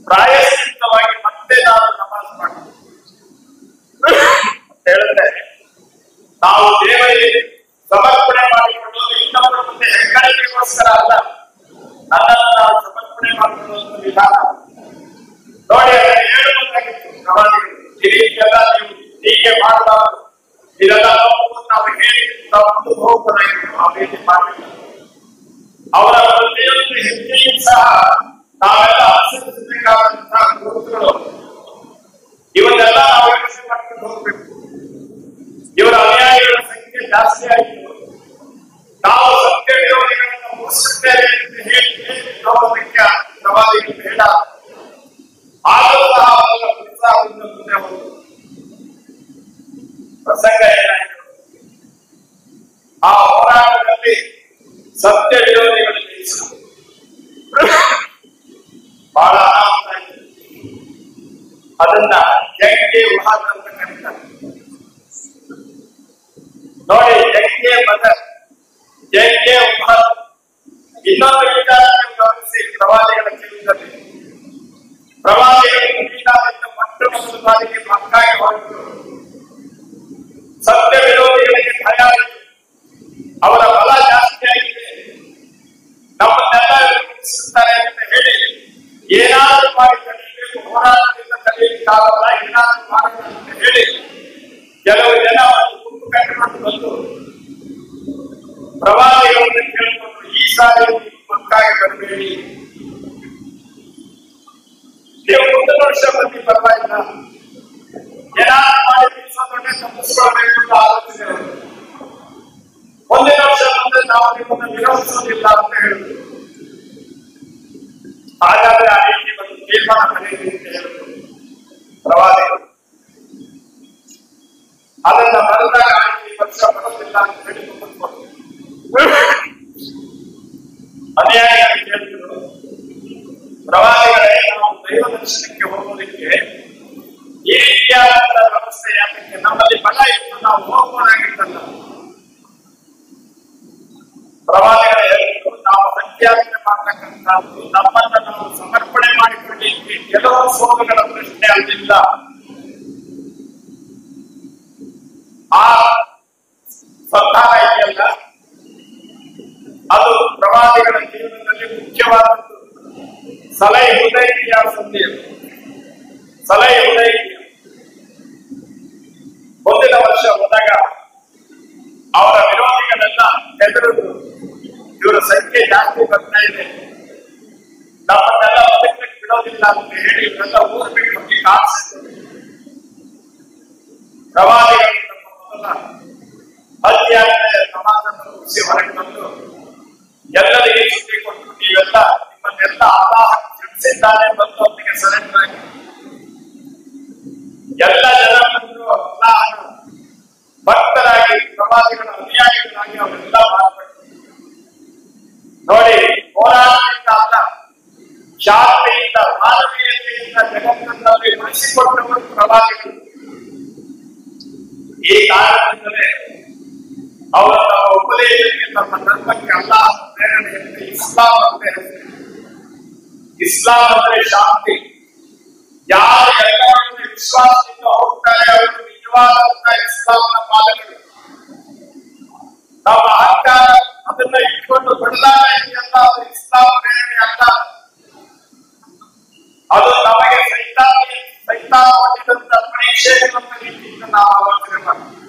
ಪ್ರಾಯಶ್ಚಿತ್ತವಾಗಿ ಮತ್ತೆ ನಾವು ನಮಾಜ್ ಮಾಡ್ತೀವಿ ಹೇಳಿದ್ರೆ, ನಾವು ದೇವರಿಗೆ ಸಮರ್ಪಣೆ ಮಾಡಿಕೊಳ್ಳೋದು ಇನ್ನೊಬ್ಬರ ಮುಂದೆ ಹೆಗ್ಗಳಿಕೆಗೋಸ್ಕರ ಅಲ್ಲ, ನನ್ನನ್ನು ನಾವು ಸಮರ್ಪಣೆ ಮಾಡಿಕೊಳ್ಳುವ ವಿಧಾನ. ನೋಡಿ, ಅದನ್ನು ಹೇಳಬೇಕಾಗಿತ್ತು ಪ್ರವಾದಿಗಳು. ಈ ರೀತಿಯೆಲ್ಲ ನೀವು ಹೀಗೆ ಮಾಡಬಾರದು, ಇದೆಲ್ಲ ನಾವು ಹೇಳಿ ನಾವು ಮುಂದೆ ಹೋಗಬೇಕಾಗಿತ್ತು. ಆ ರೀತಿ ಮಾಡಲಿಲ್ಲ. ಅವರ ಪ್ರತಿಯೊಂದು ಹೆಜ್ಜೆಯೂ ಸಹ ನಾವೆಲ್ಲ ಅನುಸರಿಸಬೇಕಾದಂತಹ ಗುರುತುಗಳು. ಇವನ್ನೆಲ್ಲ ನಾವು ಯೋಚನೆ ಮಾಡ್ಕೊಂಡು ಹೋಗ್ಬೇಕು. ಇವರ ಅನುಯಾಯಿಗಳ ಸಂಖ್ಯೆ ಜಾಸ್ತಿ ಆಯಿತು. ನಾವು ಸತ್ಯ ವಿರೋಧಿಗಳನ್ನು ಮುಗಿಸುತ್ತೇವೆ ಎಂದು ಹೇಳಿ ನೋಡೋದಕ್ಕೆ ಪ್ರವಾದಿಗಳು ಬೇಡ. ಆದರೂ ಸಹ ಅವರ ಉತ್ಸಾಹದಿಂದ ಮುಂದೆ ಹೋಗುವುದು. ಪ್ರಸಂಗ ಏನಾಯಿತು? ಆ ಹೋರಾಟದಲ್ಲಿ ಸತ್ಯ ವಿರೋಧಿಗಳು ಜಯಿಸಿದರು. ಬಹಳ ಅನಾಹುತ ಆಯಿತು. ಅದನ್ನ ಜಂಗೆ ಉಹಾದ್ ಅಂತ ಕರೀತಾರೆ. ನೋಡಿ, ಜಂಗೆ ಬದರ್, ಜಂಗೆ ಉಹಾದ್. ಇನ್ನೊಂದು ವಿಚಾರವನ್ನು ಗಮನಿಸಿ ಪ್ರವಾದಿಗಳ ಜೀವನದಲ್ಲಿ. ಪ್ರವಾದಿಗಳು ಮದೀನಾದಿಂದ ಮೊಟ್ಟ ಮೊದಲ ಬಾರಿಗೆ ಮಕ್ಕಾಗೆ ಹೊರಟರು. ಸತ್ಯ ವಿರೋಧಿಗಳಿಗೆ ಭಯ ಆಯಿತು. ಅವರ ಬಲ ಜಾಸ್ತಿ ಆಗಿದೆ, ನಮ್ಮನ್ನೆಲ್ಲ ಮುಗಿಸುತ್ತಾರೆ ಅಂತ ಹೇಳಿ ಏನಾದರೂ ಮಾಡಿ ತಡೆಯಬೇಕು, ಹೋರಾಟದಿಂದ ತಡೆಯಲಿಕ್ಕಾಗಲ್ಲ, ಏನಾದರೂ ಮಾಡಬೇಕು ಅಂತ ಹೇಳಿ ಕೆಲವು ಜನ ಒಂದು ಗುಂಪು ಕಟ್ಟಿಕೊಂಡು ಬಂದು ಪ್ರವಾದಿಗಳನ್ನು ಕೇಳಿಕೊಂಡು, ಈ ಸಾರಿ ಮಕ್ಕಾಗೆ ಬರಬೇಡಿ, ನೀವು ಮುಂದಿನ ವರ್ಷ ಬಂದು ಪರವಾಗಿಲ್ಲ, ಏನಾದರೂ ಮಾಡಿ ನಿಲ್ಲಿಸೋದನ್ನೇ ತಪ್ಪಿಸ್ಕೊಳ್ಬೇಕು ಅಂತ ಆಲೋಚನೆ. ಮುಂದಿನ ವರ್ಷ ಬಂದ್ರೆ ನಾವು ನಿಮ್ಮನ್ನು ವಿರೋಧಿಸೋದಿಲ್ಲ ಅಂತ ಹೇಳಿದ್ರು. ಹಾಗಾದ್ರೆ ಆ ರೀತಿ ಒಂದು ತೀರ್ಮಾನ ಕರೆಯಿರಿ ಅಂತ ಹೇಳಿದ್ರು ಪ್ರವಾದಿಗಳು. ಅದನ್ನ ಬರೆದಾಗ ಈ ವರ್ಷ ಬರೋದಿಲ್ಲ ಅಂತ ಹೇಳಿ ಕೂತ್ಕೊಂಡು ಅನುಯಾಯಿಗಳು ಕೇಳಿದ್ರು, ದರ್ಶನಕ್ಕೆ ಹೋಗೋದಕ್ಕೆ ಈ ರೀತಿಯಾದ ವ್ಯವಸ್ಥೆ ಯಾಕೆ ನಮ್ಮಲ್ಲಿ ಬಲ ಇತ್ತು ನಾವು ಹೋಗ್ಬೋದಾಗಿತ್ತಲ್ಲ. ಪ್ರವಾದಿಗಳ ಹೇಳಿದ್ರು ನಾವು ಸಂಖ್ಯಾತ್ಮೆ ಮಾಡ್ತಕ್ಕಂಥದ್ದು ನಮ್ಮನ್ನ ನಾವು ಸಮರ್ಪಣೆ ಮಾಡಿಕೊಳ್ಳಲಿಕ್ಕೆ ಕೆಲವು ಸೋಲುಗಳ ಪ್ರಶ್ನೆ ಆಗಿಲ್ಲ. ಆ ಸಂಧಾನ ಇದೆಯಲ್ಲ ಅದು ಪ್ರವಾದಿಗಳ ಜೀವನದಲ್ಲಿ ಮುಖ್ಯವಾದದ್ದು. ಸಲಹೆ ಉದಯ ಸಂಧಿ, ಸಲಹೆ ಉದಯ ಮುಂದಿನ ವರ್ಷ ಹೋದಾಗ ಅವರ ವಿರೋಧಿಗಳೆಲ್ಲ ಹೆದರಿದ್ರು, ಇವರ ಸಂಖ್ಯೆ ಜಾಸ್ತಿ ಬರ್ತಾ ಇದೆ, ನಮ್ಮನ್ನೆಲ್ಲ ಬದುಕಲಿಕ್ಕೆ ಬಿಡೋದಿಲ್ಲ ಅಂತ ಹೇಳಿ ಇವರೆಲ್ಲ ಊರು ಬಿಟ್ಟು ಹೋಗಿ ಕಾಣಿಸಿದ್ರು. ಪ್ರವಾದಿಗಳಿಂದ ಮೊದಲ ಹತ್ಯಾಜ್ಞೆ ಸಮಾಜವನ್ನು ಮುಗಿಸಿ ಹೊರಗೆ ಬಂದು ಎಲ್ಲರಿಗೆ ಸುದ್ದಿ ಕೊಟ್ಟು ನೀವೆಲ್ಲ ನಿಮ್ಮನ್ನೆಲ್ಲ ಅಲ್ಲಾಹ ತಿಳಿಸಿದ್ದಾನೆ ಬಂದು ಅವರಿಗೆ ಸರೆಂಡರ್ ಆಗಿ ಎಲ್ಲ ಜನ ಬಂದು ಅಲ್ಲಾಹನ ಭಕ್ತರಾಗಿ ಪ್ರವಾದಿಗಳ ಅನುಯಾಯಿಗಳಾಗಿ ಅವರೆಲ್ಲ ಮಾರ್ಪಟ್ಟರು. ನೋಡಿ, ಹೋರಾಟದಿಂದ ಅಲ್ಲ, ಶಾಂತಿಯಿಂದ ಮಾನವೀಯತೆಯಿಂದ ಜಗತ್ತಿನಲ್ಲಿ ಉಳಿಸಿಕೊಂಡವರು ಪ್ರವಾದಿಗಳು. ಈ ಕಾರಣದಿಂದಲೇ ಅವರ ನಮ್ಮ ಉಪದೇಶಕ್ಕೆ ನಮ್ಮ ಧರ್ಮಕ್ಕೆ ಅಲ್ಲಾಹ ಪ್ರೇರಣೆಯಿಂದ ಇಸ್ಲಾಂ ಅಂತ ಹೆಸರು. ಇಸ್ಲಾಂ ಅಂದ್ರೆ ಶಾಂತಿ. ಯಾರು ಎಲ್ಲರನ್ನು ವಿಶ್ವಾಸದಿಂದ ಹೋಗ್ತಾರೆ ಅವರು ನಿಜವಾದಂತಹ ಇಸ್ಲಾಂನ ಪಾಲಕರು. ನಮ್ಮ ಅಹಂಕಾರ ಅದನ್ನ ಇಟ್ಕೊಂಡು ಬದಲಾಗ ಇದೆಯಲ್ಲ, ಅದು ಇಸ್ಲಾಂ ಪ್ರೇರಣೆ ಅಲ್ಲ. ಅದು ನಮಗೆ ಸೈತಾನ ಕೊಟ್ಟಿದ್ದಂತ ಪರೀಕ್ಷೆಗಳನ್ನು ರೀತಿಯಿಂದ ನಾವು ಆಲೋಚನೆ ಮಾಡ್ತೀವಿ.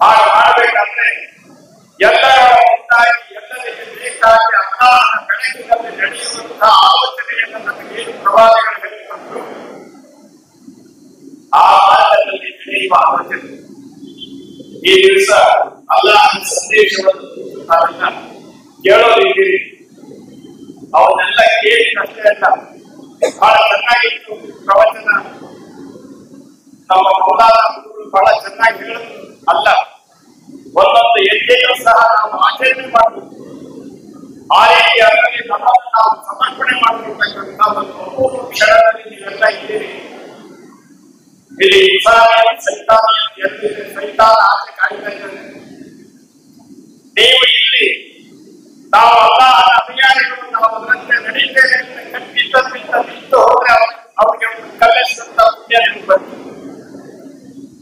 ಹಾಗೆ ಮಾಡಬೇಕಾದ್ರೆ ಎಲ್ಲರ ಉಂಟಾಗಿ ಎಲ್ಲರಿಗೆ ಬೇಕಾಗಿ ಅಲ್ಲಾಹನ ಬೆಳಕಿನಲ್ಲಿ ನಡೆಯುವಂತಹ ಆಲೋಚನೆಯನ್ನು ನಮಗೆ ಪ್ರವಾದಿಗಳು ಹೇಳಿಕೊಂಡು ಆ ಮಾರ್ಗದಲ್ಲಿ ನಡೆಯುವ ಆಲೋಚನೆ. ಈ ದಿವಸ ಅಲ್ಲಾಹನ ಸಂದೇಶವನ್ನು ನಾವೆಲ್ಲ ಕೇಳೋದಿದ್ದೀರಿ. ಅವನ್ನೆಲ್ಲ ಕೇಳಿದಷ್ಟೇ ಅಲ್ಲ, ಬಹಳ ಚೆನ್ನಾಗಿತ್ತು ಪ್ರವಚನ. ನಮ್ಮ ಮೌಲಾನ ಗುರುಗಳು ಬಹಳ ಚೆನ್ನಾಗಿ ಹೇಳಿದ್ರು. ಅಲ್ಲ, ಒಂದೊಂದು ಹೆಜ್ಜೆಯೂ ಸಹ ನಾವು ಆಚರಣೆ ಮಾಡಬೇಕು. ಆ ರೀತಿಯಾಗಿ ನಮ್ಮನ್ನು ನಾವು ಸಮರ್ಪಣೆ ಮಾಡಿಕೊಳ್ತಕ್ಕಂಥ ಒಂದು ಅಪೂರ್ವ ಕ್ಷಣದಲ್ಲಿ ನೀವೆಲ್ಲ ಇದ್ದೀರಿ. ಇಲ್ಲಿ ಸೈತಾನ ಎಲ್ಲಿದೆ, ಸೈತಾನ ಆಚೆ ಕಾಯ್ತಾ ಇದ್ದಾರೆ. ನೀವು ಇಲ್ಲಿ ನಾವು ಅಲ್ಲಾಹನ ಅಭಿಯಾನಗಳು ನಾವು ಅದರಂತೆ ನಡೀತೇವೆ ಅಂತ ಖಂಡಿತ ನಿಂತು ಹೋದ್ರೆ ಅವ್ರಿಗೆ ಕಲಿಸಿದಂತ ಪುಣ್ಯ ಬರ್ತದೆ.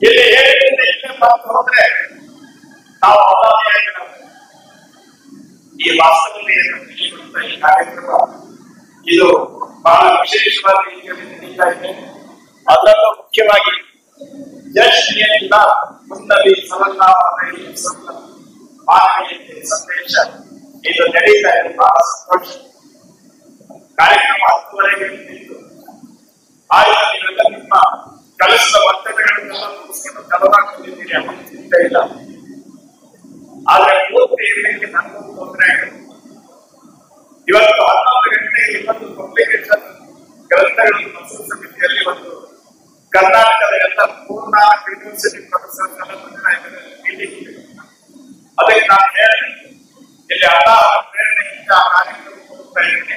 ಇಲ್ಲಿ ಹೇಳಿದ್ರಿಂದ ಇಲ್ಲೇ ಬಂದು ಹೋದ್ರೆ ನಾವು ಅಲ್ಲಾಹನ ಈ ವಾಸ್ತವದಲ್ಲಿ ಈ ಕಾರ್ಯಕ್ರಮ ಇದು ಬಹಳ ವಿಶೇಷವಾದ ರೀತಿಯಲ್ಲಿ ನಡೀತಾ ಇದೆ. ಅದರಲ್ಲೂ ಮುಖ್ಯವಾಗಿ ಜಶ್ನಿಯಿಂದ ಮುನ್ನಬಿ ಸಲ್ಲಲ್ಲಾಹು ಅಲೈಹಿ ವಸಲ್ಲಂ ಮಾನವೀಯತೆ ಸಂದೇಶ ಇದು ನಡೀತಾ ಇದೆ. ಬಹಳ ಸಂತೋಷ. ಕಾರ್ಯಕ್ರಮ 10:30ಗೆ ನಿಂತು ಆಯ್ತು, ನೀವೆಲ್ಲ ನಿಮ್ಮ ಕೆಲಸದ ಒತ್ತಡಗಳನ್ನೆಲ್ಲ ಮುಗಿಸ್ಕೊಂಡು ತಡವಾಗಿದ್ದೀರಿ ಅನ್ನೋ ಚಿಂತೆ ಇಲ್ಲ. ಆದ್ರೆ ಪೂರ್ತಿ ಇರಲಿಕ್ಕೆ ನನಗೊಂದು ತೊಂದರೆ ಆಗಿದೆ. ಇವತ್ತು 11 ಗಂಟೆಗೆ ಇನ್ನೊಂದು ಪಬ್ಲಿಕೇಶನ್ ಗ್ರಂಥಗಳ ಪ್ರೊಫೆಸರ್ ಸಮಿತಿಯಲ್ಲಿ ಒಂದು ಕರ್ನಾಟಕದ ಎಲ್ಲ ಪೂರ್ಣ ಯೂನಿವರ್ಸಿಟಿ ಪ್ರೊಫೆಸರ್ ಮೀಟಿಂಗ್ ಇದೆ. ಅದಕ್ಕೆ ನಾನು ಹೇಳಿದೆ, ಇಲ್ಲಿ ಅಲ್ಲಾಹನ ಪ್ರೇರಣೆಯಿಂದ ಆ ಕಾರ್ಯಕ್ರಮ ಹೋಗ್ತಾ ಇದ್ದೇನೆ.